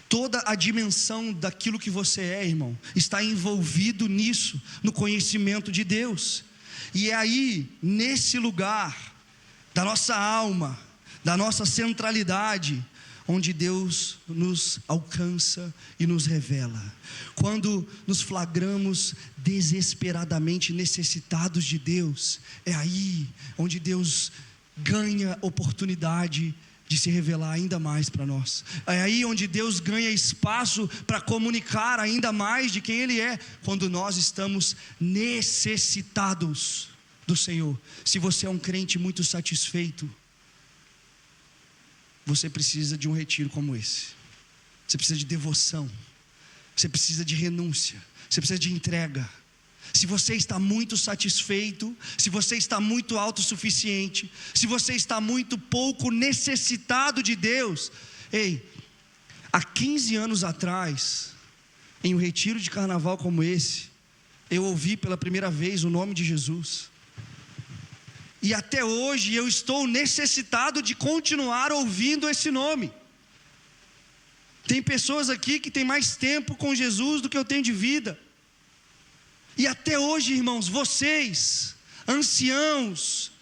Speaker 1: Toda a dimensão daquilo que você é, irmão, está envolvido nisso, no conhecimento de Deus. E é aí, nesse lugar, da nossa alma, da nossa centralidade, onde Deus nos alcança e nos revela. Quando nos flagramos desesperadamente necessitados de Deus, é aí onde Deus ganha oportunidade de se revelar ainda mais para nós. É aí onde Deus ganha espaço para comunicar ainda mais de quem Ele é, quando nós estamos necessitados do Senhor. Se você é um crente muito satisfeito, você precisa de um retiro como esse. Você precisa de devoção. Você precisa de renúncia. Você precisa de entrega. Se você está muito satisfeito, se você está muito autossuficiente, se você está muito pouco necessitado de Deus, há 15 anos atrás, em um retiro de carnaval como esse, eu ouvi pela primeira vez o nome de Jesus. E até hoje eu estou necessitado de continuar ouvindo esse nome. Tem pessoas aqui que têm mais tempo com Jesus do que eu tenho de vida. E até hoje, irmãos, vocês, anciãos,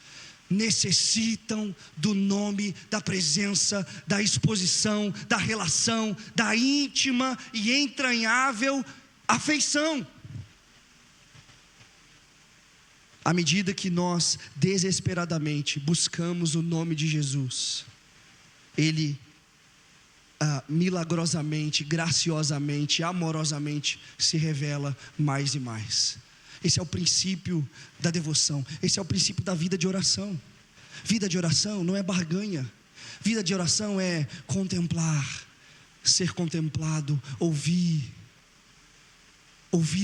Speaker 1: necessitam do nome, da presença, da exposição, da relação, da íntima e entranhável afeição. À medida que nós desesperadamente buscamos o nome de Jesus, Ele milagrosamente, graciosamente, amorosamente se revela mais e mais. Esse é o princípio da devoção. Esse é o princípio da vida de oração. Vida de oração não é barganha. Vida de oração é contemplar, ser contemplado, ouvir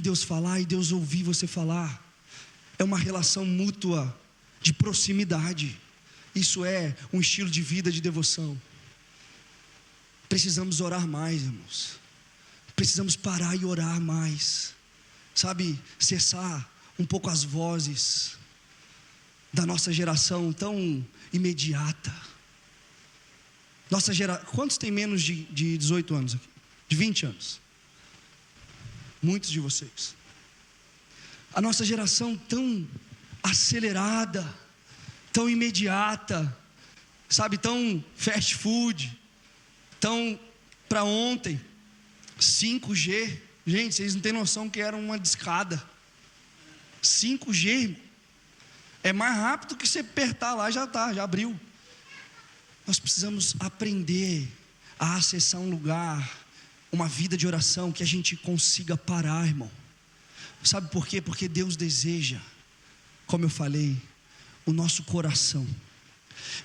Speaker 1: Deus falar e Deus ouvir você falar. É uma relação mútua de proximidade. Isso é um estilo de vida de devoção. Precisamos orar mais, irmãos. Precisamos parar e orar mais. Sabe, cessar um pouco as vozes da nossa geração tão imediata. Quantos tem menos de 18 anos aqui? De 20 anos? Muitos de vocês. A nossa geração tão acelerada, tão imediata, sabe, tão fast food, tão para ontem. 5G, gente, vocês não têm noção que era uma discada. 5G é mais rápido que você apertar lá, já abriu. Nós precisamos aprender a acessar um lugar, uma vida de oração que a gente consiga parar, irmão. Sabe por quê? Porque Deus deseja, como eu falei, o nosso coração.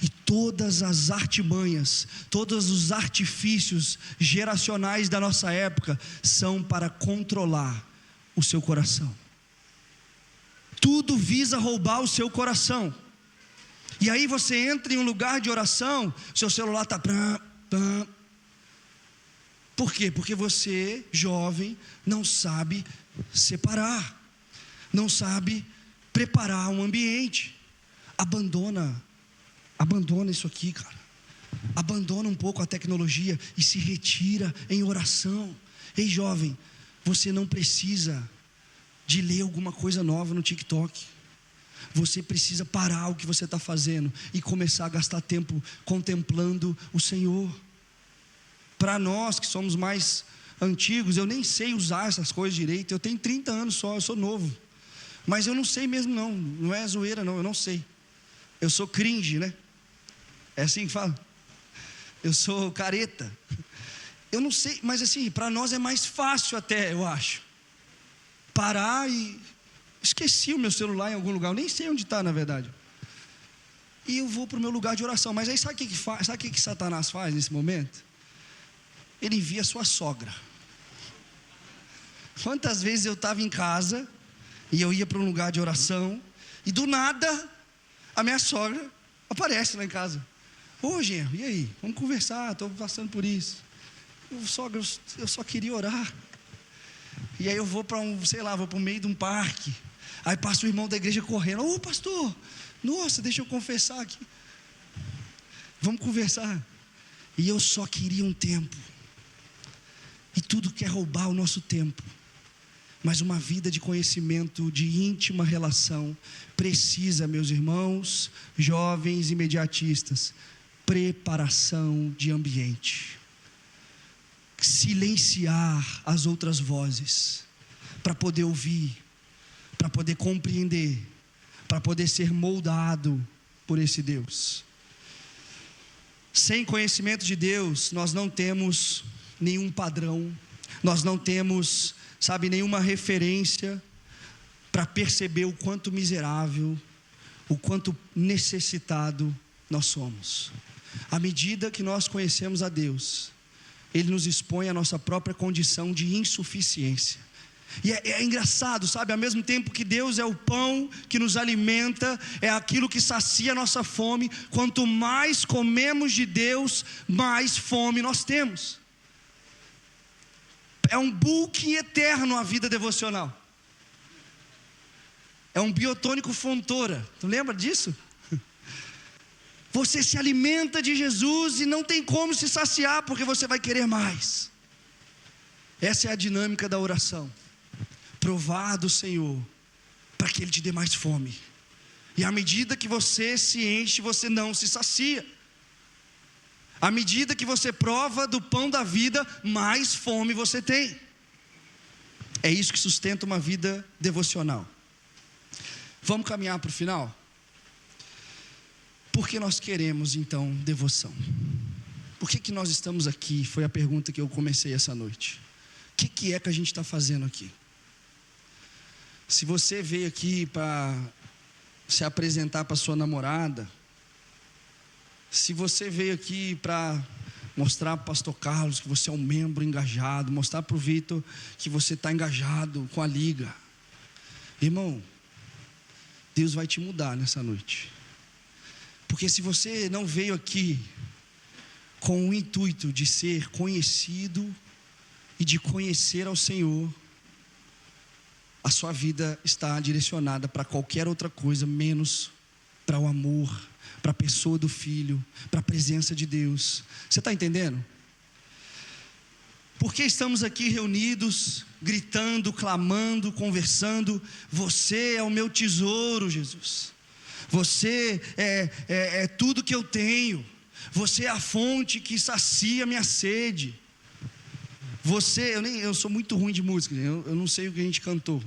Speaker 1: E todas as artimanhas, todos os artifícios geracionais da nossa época são para controlar o seu coração. Tudo visa roubar o seu coração. E aí você entra em um lugar de oração, seu celular está... Por quê? Porque você, jovem, não sabe separar, não sabe preparar um ambiente. Abandona isso aqui, cara. Abandona um pouco a tecnologia e se retira em oração. Ei, jovem, você não precisa de ler alguma coisa nova no TikTok. Você precisa parar o que você está fazendo e começar a gastar tempo contemplando o Senhor. Para nós que somos mais antigos, eu nem sei usar essas coisas direito. Eu tenho 30 anos só, eu sou novo. Mas eu não sei mesmo não é zoeira não, eu não sei. Eu sou cringe, né? É assim que fala? Eu sou careta. Eu não sei, mas assim, para nós é mais fácil até, eu acho. parar e esqueci o meu celular em algum lugar, eu nem sei onde está na verdade. E eu vou para o meu lugar de oração. Mas aí sabe o que Satanás faz nesse momento? Ele envia a sua sogra. Quantas vezes eu estava em casa e eu ia para um lugar de oração e do nada a minha sogra aparece lá em casa. Ô genro, e aí? Vamos conversar, estou passando por isso. Sogra, eu só queria orar. E aí eu vou para vou para o meio de um parque. Aí passa o irmão da igreja correndo. Ô pastor, nossa, deixa eu confessar aqui. Vamos conversar. E eu só queria um tempo. E tudo quer roubar o nosso tempo. Mas uma vida de conhecimento, de íntima relação, precisa, meus irmãos, jovens imediatistas, preparação de ambiente. Silenciar as outras vozes, para poder ouvir, para poder compreender, para poder ser moldado por esse Deus. Sem conhecimento de Deus, nós não temos nenhum padrão, nós não temos, nenhuma referência para perceber o quanto miserável, o quanto necessitado nós somos. À medida que nós conhecemos a Deus, Ele nos expõe a nossa própria condição de insuficiência. E é engraçado, ao mesmo tempo que Deus é o pão que nos alimenta, é aquilo que sacia a nossa fome, quanto mais comemos de Deus, mais fome nós temos. É um bulking eterno a vida devocional. É um biotônico fontoura. Tu lembra disso? Você se alimenta de Jesus e não tem como se saciar, porque você vai querer mais. Essa é a dinâmica da oração. Provar do Senhor, para que Ele te dê mais fome. E à medida que você se enche, você não se sacia. À medida que você prova do pão da vida, mais fome você tem. É isso que sustenta uma vida devocional. Vamos caminhar para o final? Por que nós queremos então devoção? Por que nós estamos aqui? Foi a pergunta que eu comecei essa noite. O que é que a gente está fazendo aqui? Se você veio aqui para se apresentar para sua namorada, se você veio aqui para mostrar para o pastor Carlos que você é um membro engajado, mostrar para o Vitor que você está engajado com a liga, irmão, Deus vai te mudar nessa noite. Porque se você não veio aqui com o intuito de ser conhecido e de conhecer ao Senhor, a sua vida está direcionada para qualquer outra coisa, menos para o amor, para a pessoa do Filho, para a presença de Deus. Você está entendendo? Por que estamos aqui reunidos, gritando, clamando, conversando? Você é o meu tesouro, Jesus. Você é tudo que eu tenho. Você é a fonte que sacia a minha sede. Eu sou muito ruim de música, eu não sei o que a gente cantou.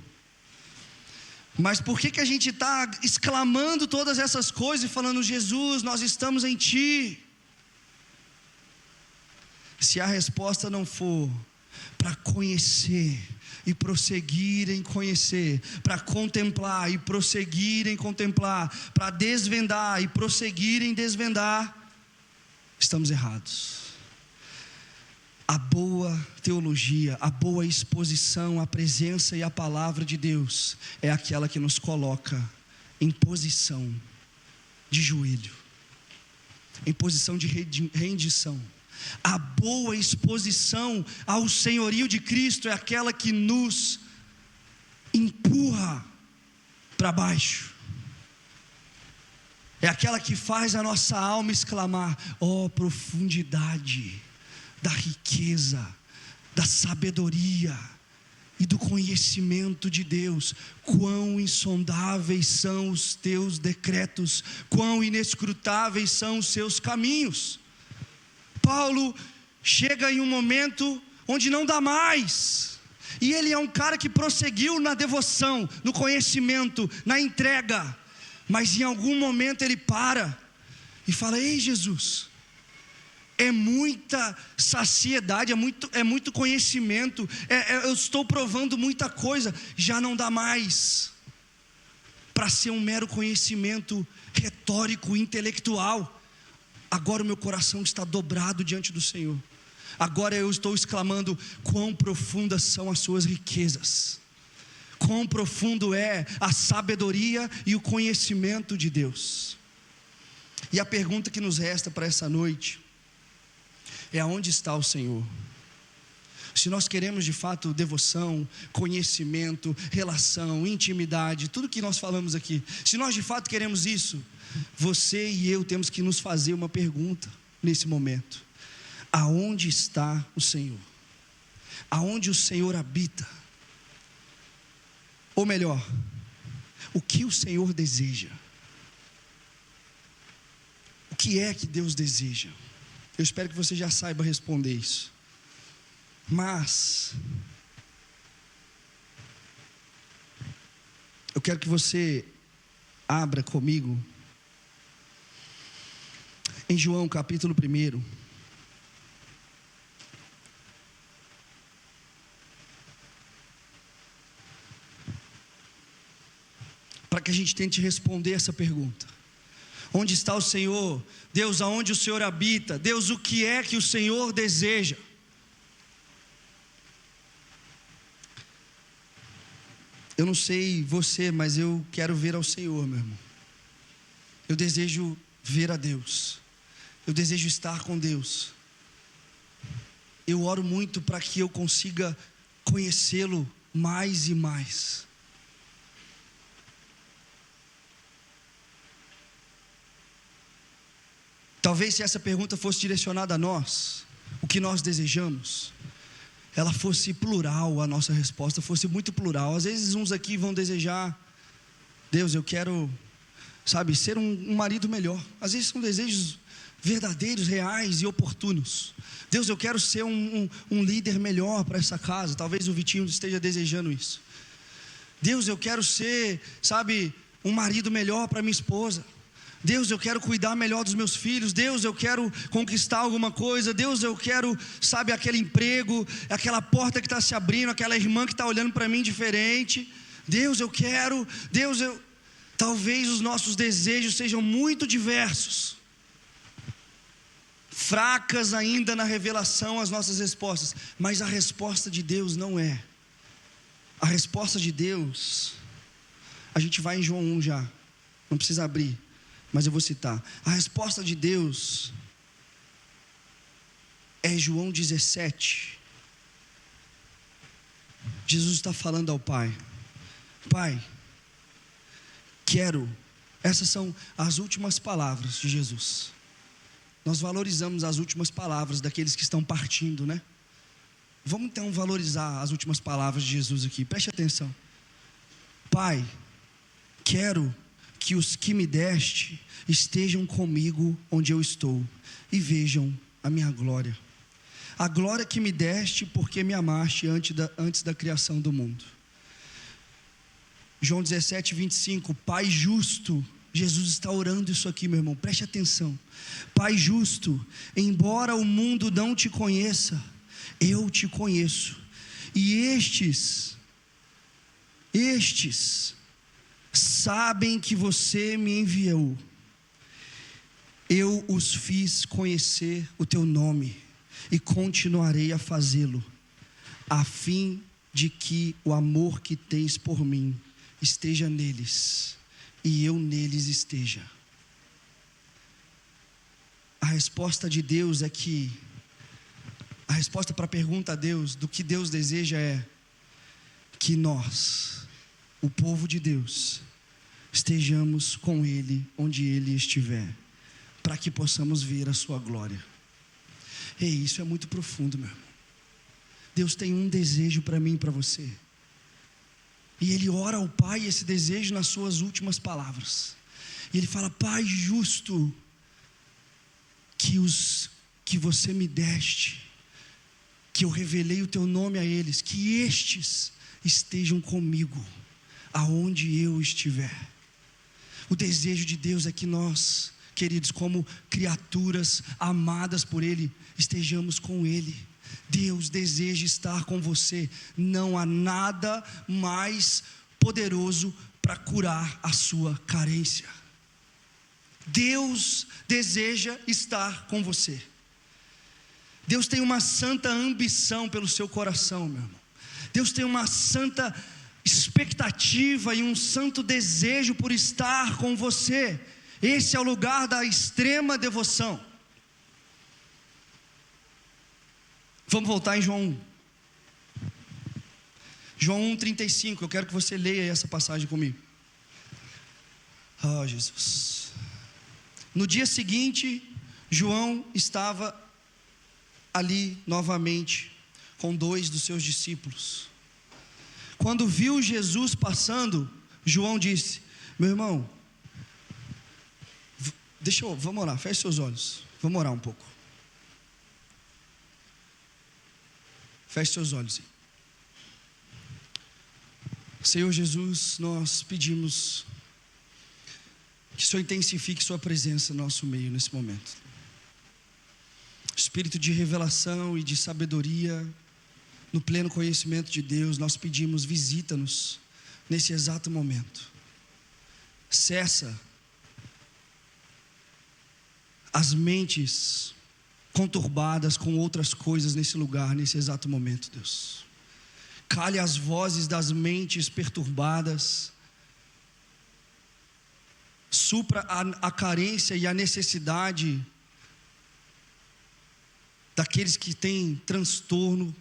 Speaker 1: Mas por que a gente está exclamando todas essas coisas e falando, Jesus, nós estamos em Ti? Se a resposta não for para conhecer e prosseguir em conhecer, para contemplar e prosseguir em contemplar, para desvendar e prosseguir em desvendar, estamos errados. A boa teologia, a boa exposição à presença e à palavra de Deus é aquela que nos coloca em posição de joelho, em posição de rendição. A boa exposição ao senhorio de Cristo é aquela que nos empurra para baixo. É aquela que faz a nossa alma exclamar: ó profundidade da riqueza, da sabedoria e do conhecimento de Deus, quão insondáveis são os teus decretos, quão inescrutáveis são os seus caminhos. Paulo chega em um momento onde não dá mais, e ele é um cara que prosseguiu na devoção, no conhecimento, na entrega, mas em algum momento ele para e fala: ei Jesus, é muita saciedade, é muito conhecimento, eu estou provando muita coisa, já não dá mais para ser um mero conhecimento retórico, intelectual. Agora o meu coração está dobrado diante do Senhor. Agora eu estou exclamando: quão profundas são as suas riquezas, quão profundo é a sabedoria e o conhecimento de Deus. E a pergunta que nos resta para essa noite é: aonde está o Senhor? Se nós queremos de fato devoção, conhecimento, relação, intimidade, tudo que nós falamos aqui, se nós de fato queremos isso, você e eu temos que nos fazer uma pergunta nesse momento: aonde está o Senhor? Aonde o Senhor habita? Ou melhor, o que o Senhor deseja? O que é que Deus deseja? Eu espero que você já saiba responder isso. Mas eu quero que você abra comigo em João capítulo 1. Para que a gente tente responder essa pergunta: onde está o Senhor? Deus, aonde o Senhor habita? Deus, o que é que o Senhor deseja? Eu não sei você, mas eu quero ver ao Senhor, meu irmão. Eu desejo ver a Deus. Eu desejo estar com Deus. Eu oro muito para que eu consiga conhecê-lo mais e mais. Talvez se essa pergunta fosse direcionada a nós, o que nós desejamos, ela fosse plural, a nossa resposta fosse muito plural. Às vezes uns aqui vão desejar: Deus, eu quero, ser um marido melhor. Às vezes são desejos verdadeiros, reais e oportunos. Deus, eu quero ser um líder melhor para essa casa. Talvez o Vitinho esteja desejando isso. Deus, eu quero ser, um marido melhor para minha esposa. Deus, eu quero cuidar melhor dos meus filhos. Deus, eu quero conquistar alguma coisa. Deus, eu quero, aquele emprego, aquela porta que está se abrindo, aquela irmã que está olhando para mim diferente. Deus, eu quero. Talvez os nossos desejos sejam muito diversos, fracas ainda na revelação as nossas respostas, mas a resposta de Deus não é. A resposta de Deus, a gente vai em João 1 já, não precisa abrir, mas eu vou citar. A resposta de Deus é João 17. Jesus está falando ao Pai: Pai, quero. Essas são as últimas palavras de Jesus. Nós valorizamos as últimas palavras daqueles que estão partindo, né? Vamos então valorizar as últimas palavras de Jesus aqui. Preste atenção. Pai, quero que os que me deste estejam comigo onde eu estou e vejam a minha glória. A glória que me deste porque me amaste antes da criação do mundo. João 17, 25, Pai justo. Jesus está orando isso aqui, meu irmão, preste atenção. Pai justo, embora o mundo não te conheça, eu te conheço. E estes sabem que você me enviou. Eu os fiz conhecer o teu nome e continuarei a fazê-lo, a fim de que o amor que tens por mim esteja neles e eu neles esteja. A resposta de Deus é que, a resposta para a pergunta a Deus, do que Deus deseja é que nós, o povo de Deus, estejamos com Ele onde Ele estiver, para que possamos ver a sua glória. Ei, isso é muito profundo, meu irmão. Deus tem um desejo para mim e para você, e Ele ora ao Pai esse desejo nas suas últimas palavras, e Ele fala: Pai justo, que você me deste, que eu revelei o teu nome a eles, que estes estejam comigo aonde eu estiver. O desejo de Deus é que
Speaker 2: queridos, como criaturas amadas por Ele, estejamos com Ele. Deus deseja estar com você. Não há nada mais poderoso para curar a sua carência. Deus deseja estar com você. Deus tem uma santa ambição pelo seu coração, meu irmão. Deus tem uma santa expectativa e um santo desejo por estar com você. Esse é o lugar da extrema devoção. Vamos voltar em João 1. João 1,35. Eu quero que você leia essa passagem comigo. Oh, Jesus. No dia seguinte, João estava ali novamente com 2 dos seus discípulos. Quando viu Jesus passando, João disse: meu irmão, vamos orar, feche seus olhos, vamos orar um pouco. Feche seus olhos. Senhor Jesus, nós pedimos que o Senhor intensifique sua presença no nosso meio nesse momento. Espírito de revelação e de sabedoria, no pleno conhecimento de Deus, nós pedimos, visita-nos nesse exato momento. Cessa as mentes conturbadas com outras coisas nesse lugar, nesse exato momento, Deus. Cale as vozes das mentes perturbadas. Supra a carência e a necessidade daqueles que têm transtorno,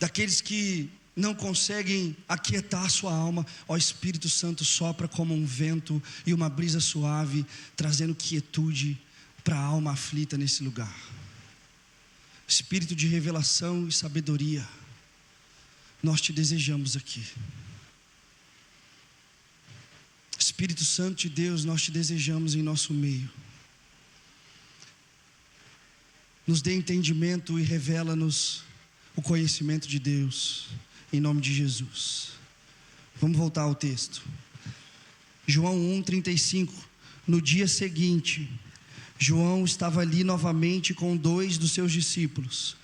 Speaker 2: daqueles que não conseguem aquietar a sua alma. Ó Espírito Santo, sopra como um vento e uma brisa suave, trazendo quietude para a alma aflita nesse lugar. Espírito de revelação e sabedoria, nós te desejamos aqui. Espírito Santo de Deus, nós te desejamos em nosso meio. Nos dê entendimento e revela-nos o conhecimento de Deus, em nome de Jesus. Vamos voltar ao texto. João 1,35. No dia seguinte, João estava ali novamente com 2 dos seus discípulos.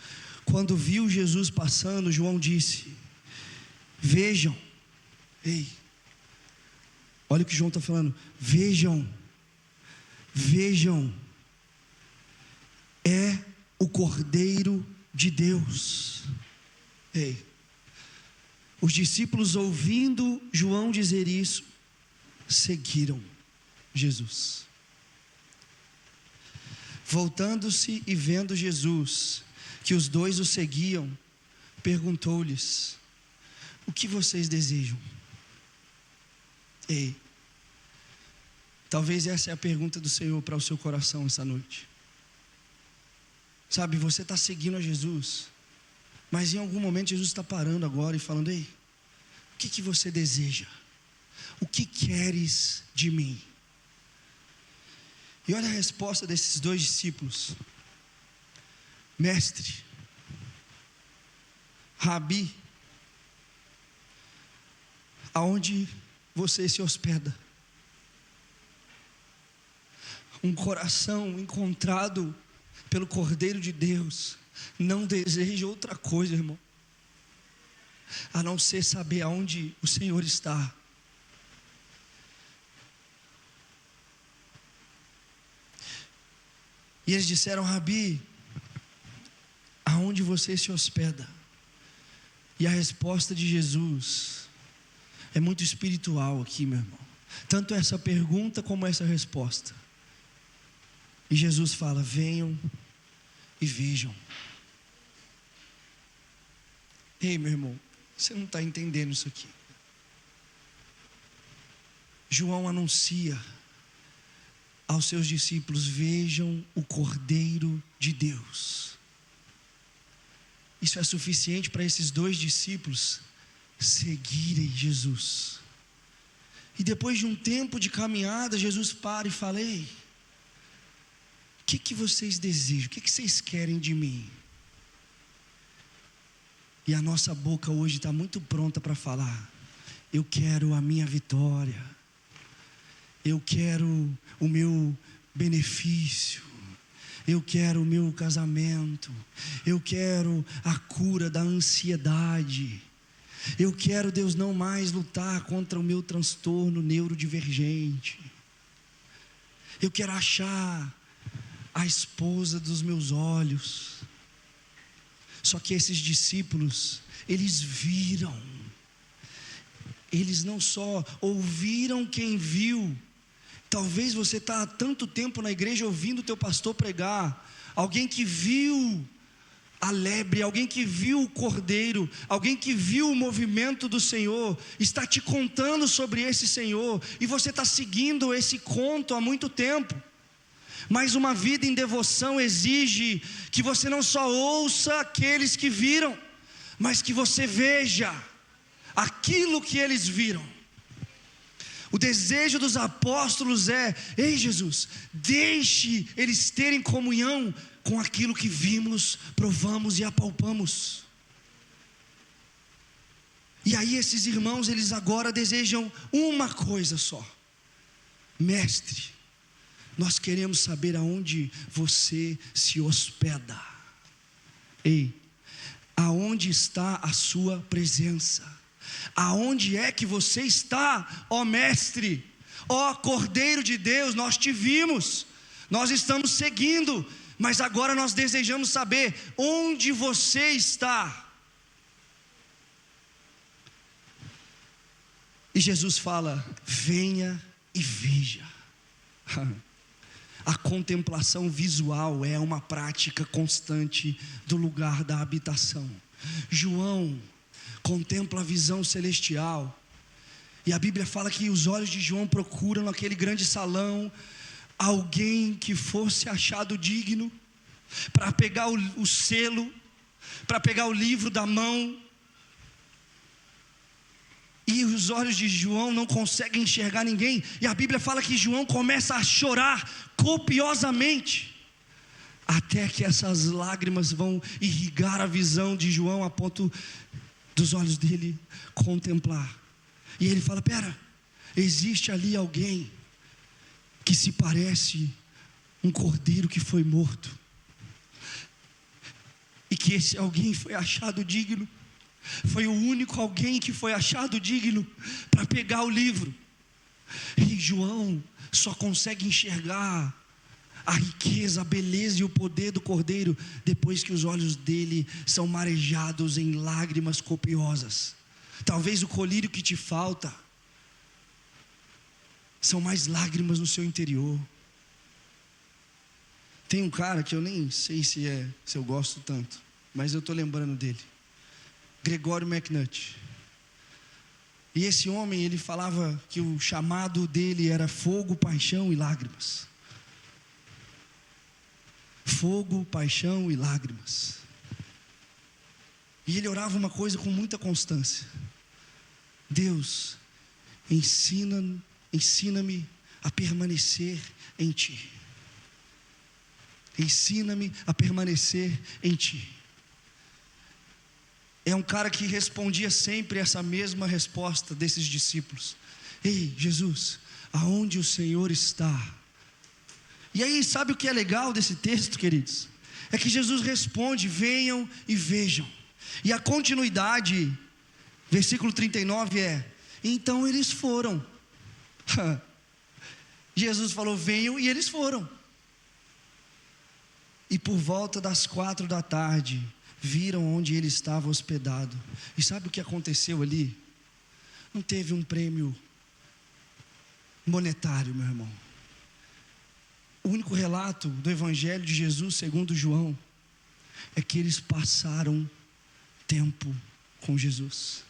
Speaker 2: Quando viu Jesus passando, João disse: vejam, olha o que João está falando, vejam, é o Cordeiro de Deus. Os discípulos, ouvindo João dizer isso, seguiram Jesus. Voltando-se e vendo Jesus, que os 2 o seguiam, perguntou-lhes: o que vocês desejam? Talvez essa é a pergunta do Senhor para o seu coração essa noite. Sabe, você está seguindo a Jesus, mas em algum momento Jesus está parando agora e falando: o que você deseja? O que queres de mim? E olha a resposta desses 2 discípulos: mestre, Rabi, aonde você se hospeda? Um coração encontrado pelo Cordeiro de Deus não deseja outra coisa, irmão, a não ser saber aonde o Senhor está. E eles disseram: Rabi, aonde você se hospeda? E a resposta de Jesus é muito espiritual aqui, meu irmão. Tanto essa pergunta como essa resposta. E Jesus fala: venham e vejam. Meu irmão, você não está entendendo isso aqui. João anuncia aos seus discípulos: vejam o Cordeiro de Deus. Isso é suficiente para esses 2 discípulos seguirem Jesus. E depois de um tempo de caminhada, Jesus para e fala: o que vocês desejam? O que vocês querem de mim? E a nossa boca hoje está muito pronta para falar: eu quero a minha vitória, eu quero o meu benefício, eu quero o meu casamento, eu quero a cura da ansiedade, eu quero, Deus, não mais lutar contra o meu transtorno neurodivergente, eu quero achar a esposa dos meus olhos. Só que esses discípulos, eles viram, eles não só ouviram quem viu. Talvez você está há tanto tempo na igreja ouvindo o teu pastor pregar, alguém que viu a lebre, alguém que viu o cordeiro, alguém que viu o movimento do Senhor, está te contando sobre esse Senhor, e você está seguindo esse conto há muito tempo. Mas uma vida em devoção exige que você não só ouça aqueles que viram, mas que você veja aquilo que eles viram. O desejo dos apóstolos é: ei Jesus, deixe eles terem comunhão com aquilo que vimos, provamos e apalpamos. E aí esses irmãos, eles agora desejam uma coisa só: mestre, nós queremos saber aonde você se hospeda. Ei, aonde está a sua presença? Aonde é que você está, ó mestre, ó Cordeiro de Deus? Nós te vimos, nós estamos seguindo, mas agora nós desejamos saber onde você está. E Jesus fala: venha e veja. A contemplação visual é uma prática constante do lugar da habitação. João contempla a visão celestial, e a Bíblia fala que os olhos de João procuram naquele grande salão alguém que fosse achado digno para pegar o selo, para pegar o livro da mão. E os olhos de João não conseguem enxergar ninguém, e a Bíblia fala que João começa a chorar copiosamente, até que essas lágrimas vão irrigar a visão de João, a ponto dos olhos dele contemplar. E ele fala: pera, existe ali alguém que se parece um cordeiro que foi morto, e que esse alguém foi achado digno, foi o único alguém que foi achado digno para pegar o livro. E João só consegue enxergar a riqueza, a beleza e o poder do cordeiro depois que os olhos dele são marejados em lágrimas copiosas. Talvez o colírio que te falta são mais lágrimas no seu interior. Tem um cara que eu nem sei se eu gosto tanto, mas eu estou lembrando dele, Gregório McNutt. E esse homem, ele falava que o chamado dele era fogo, paixão e lágrimas. Fogo, paixão e lágrimas. E ele orava uma coisa com muita constância: Deus, ensina-me a permanecer em Ti. Ensina-me a permanecer em Ti. É um cara que respondia sempre essa mesma resposta desses discípulos: ei, Jesus, aonde o Senhor está? E aí, sabe o que é legal desse texto, queridos? É que Jesus responde: venham e vejam. E a continuidade, versículo 39 é: então eles foram. Jesus falou: venham, e eles foram. E por volta das 4 da tarde, viram onde ele estava hospedado. E sabe o que aconteceu ali? Não teve um prêmio monetário, meu irmão. O único relato do Evangelho de Jesus segundo João é que eles passaram tempo com Jesus.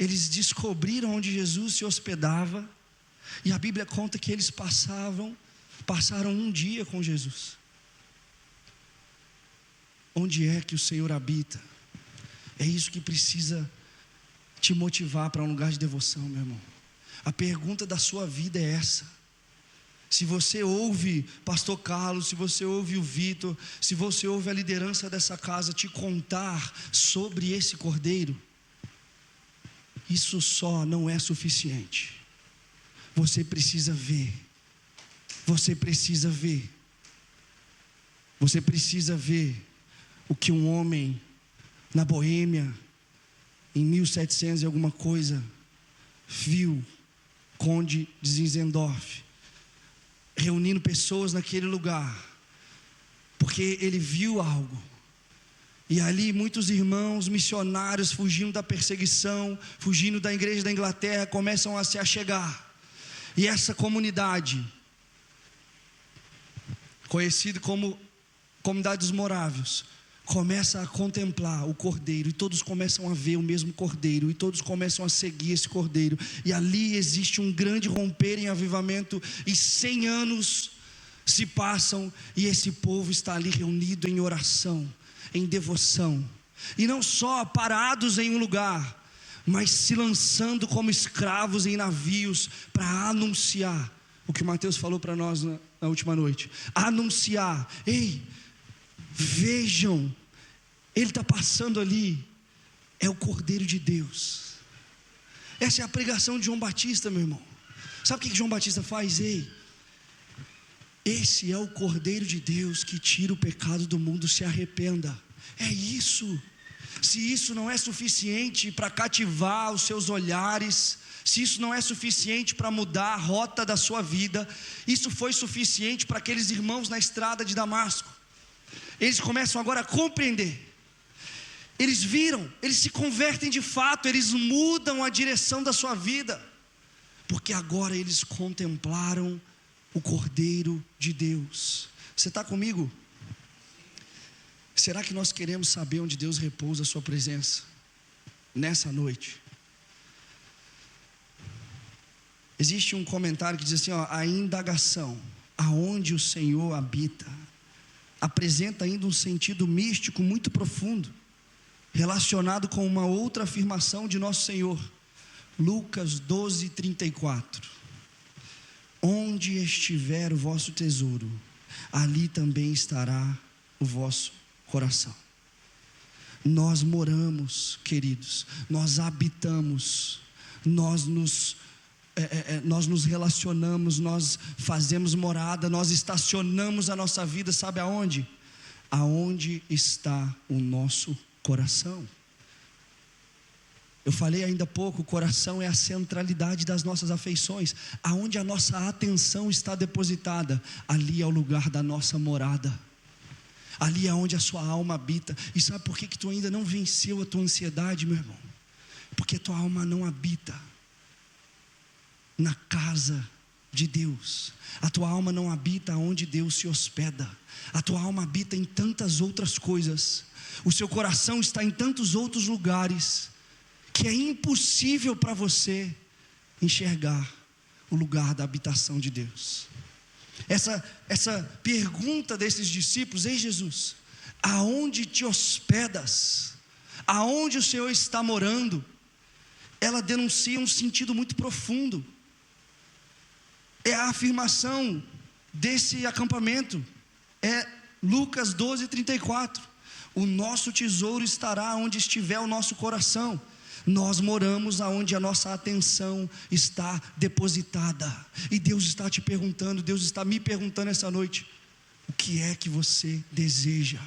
Speaker 2: Eles descobriram onde Jesus se hospedava, e a Bíblia conta que eles passaram um dia com Jesus. Onde é que o Senhor habita? É isso que precisa te motivar para um lugar de devoção, meu irmão. A pergunta da sua vida é essa: se você ouve pastor Carlos, se você ouve o Vitor, se você ouve a liderança dessa casa te contar sobre esse cordeiro, isso só não é suficiente. Você precisa ver. Você precisa ver. Você precisa ver o que um homem na Boêmia, em 1700 e alguma coisa, viu, Conde de Zinzendorf, reunindo pessoas naquele lugar, porque ele viu algo. E ali muitos irmãos missionários, fugindo da perseguição, fugindo da igreja da Inglaterra, começam a se achegar. E essa comunidade, conhecida como Comunidade dos Morávios, começa a contemplar o Cordeiro, e todos começam a ver o mesmo Cordeiro, e todos começam a seguir esse Cordeiro, e ali existe um grande romper em avivamento, e 100 anos se passam, e esse povo está ali reunido em oração, em devoção, e não só parados em um lugar, mas se lançando como escravos em navios, para anunciar, o que o Mateus falou para nós na última noite, anunciar, ei, vejam, ele está passando ali, é o Cordeiro de Deus. Essa é a pregação de João Batista, meu irmão. Sabe o que João Batista faz? Ei, esse é o Cordeiro de Deus que tira o pecado do mundo, se arrependa. É isso. Se isso não é suficiente para cativar os seus olhares, se isso não é suficiente para mudar a rota da sua vida, isso foi suficiente para aqueles irmãos na estrada de Damasco. Eles começam agora a compreender. Eles viram, eles se convertem de fato, eles mudam a direção da sua vida, porque agora eles contemplaram o Cordeiro de Deus. Você está comigo? Será que nós queremos saber onde Deus repousa a sua presença nessa noite? Existe um comentário que diz assim, a indagação, aonde o Senhor habita, apresenta ainda um sentido místico muito profundo, relacionado com uma outra afirmação de nosso Senhor, Lucas 12:34, onde estiver o vosso tesouro, ali também estará o vosso coração. Nós moramos, queridos, nós habitamos, nós nos relacionamos, nós fazemos morada, nós estacionamos a nossa vida, sabe aonde? Aonde está o nosso coração? Eu falei ainda há pouco, o coração é a centralidade das nossas afeições. Aonde a nossa atenção está depositada, ali é o lugar da nossa morada. Ali é onde a sua alma habita. E sabe por que tu ainda não venceu a tua ansiedade, meu irmão? Porque a tua alma não habita na casa de Deus. A tua alma não habita onde Deus se hospeda. A tua alma habita em tantas outras coisas. O seu coração está em tantos outros lugares, que é impossível para você enxergar o lugar da habitação de Deus. Essa pergunta desses discípulos, ei Jesus, aonde te hospedas? Aonde o Senhor está morando? Ela denuncia um sentido muito profundo. É a afirmação desse acampamento, é Lucas 12:34, o nosso tesouro estará onde estiver o nosso coração. Nós moramos aonde a nossa atenção está depositada, e Deus está te perguntando, Deus está me perguntando essa noite, o que é que você deseja?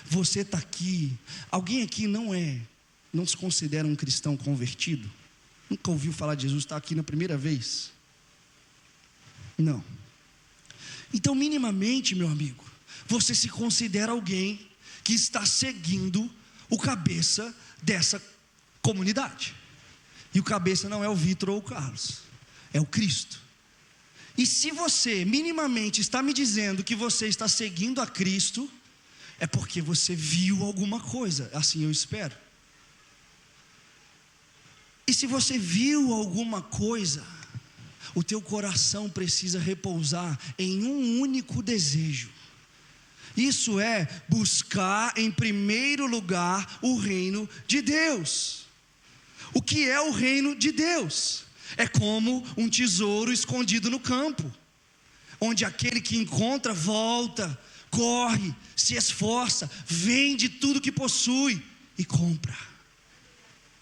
Speaker 2: Você está aqui, alguém aqui não se considera um cristão convertido? Nunca ouviu falar de Jesus, está aqui na primeira vez? Não. Então, minimamente, meu amigo, você se considera alguém que está seguindo o cabeça dessa comunidade. E o cabeça não é o Vitor ou o Carlos, é o Cristo. E se você minimamente está me dizendo que você está seguindo a Cristo, é porque você viu alguma coisa, assim eu espero. E se você viu alguma coisa, o teu coração precisa repousar em um único desejo. Isso é buscar em primeiro lugar o reino de Deus. O que é o reino de Deus? É como um tesouro escondido no campo, onde aquele que encontra volta, corre, se esforça, vende tudo que possui e compra.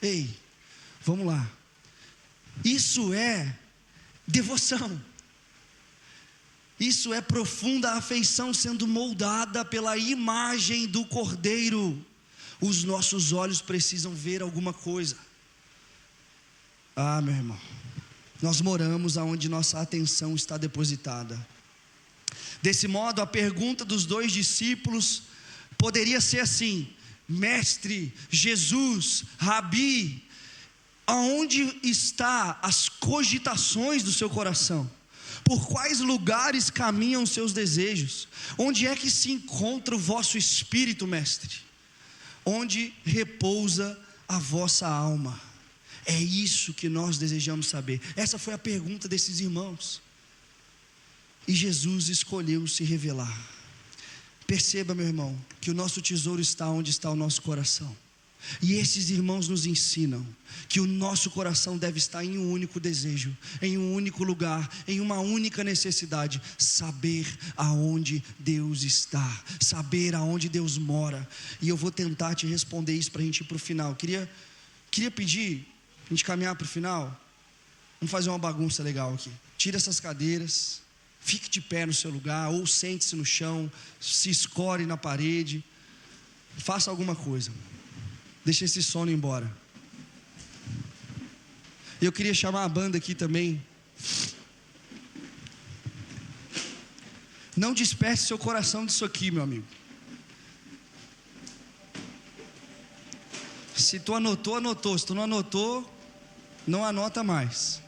Speaker 2: Ei, vamos lá. Isso é Devoção. Isso é profunda afeição sendo moldada pela imagem do Cordeiro. Os nossos olhos precisam ver alguma coisa. Meu irmão, nós moramos aonde nossa atenção está depositada. Desse modo, a pergunta dos 2 discípulos poderia ser assim: Mestre, Jesus, Rabi, aonde está as cogitações do seu coração? Por quais lugares caminham os seus desejos? Onde é que se encontra o vosso espírito, mestre? Onde repousa a vossa alma? É isso que nós desejamos saber. Essa foi a pergunta desses irmãos. E Jesus escolheu se revelar. Perceba, meu irmão, que o nosso tesouro está onde está o nosso coração. E esses irmãos nos ensinam que o nosso coração deve estar em um único desejo, em um único lugar, em uma única necessidade: saber aonde Deus está, saber aonde Deus mora. E eu vou tentar te responder isso para a gente ir para o final. Queria pedir a gente caminhar para o final. Vamos fazer uma bagunça legal aqui. Tira essas cadeiras, fique de pé no seu lugar, ou sente-se no chão, se escore na parede, faça alguma coisa. Deixa esse sono embora. Eu queria chamar a banda aqui também. Não desperte seu coração disso aqui, meu amigo. Se tu anotou, anotou. Se tu não anotou, não anota mais.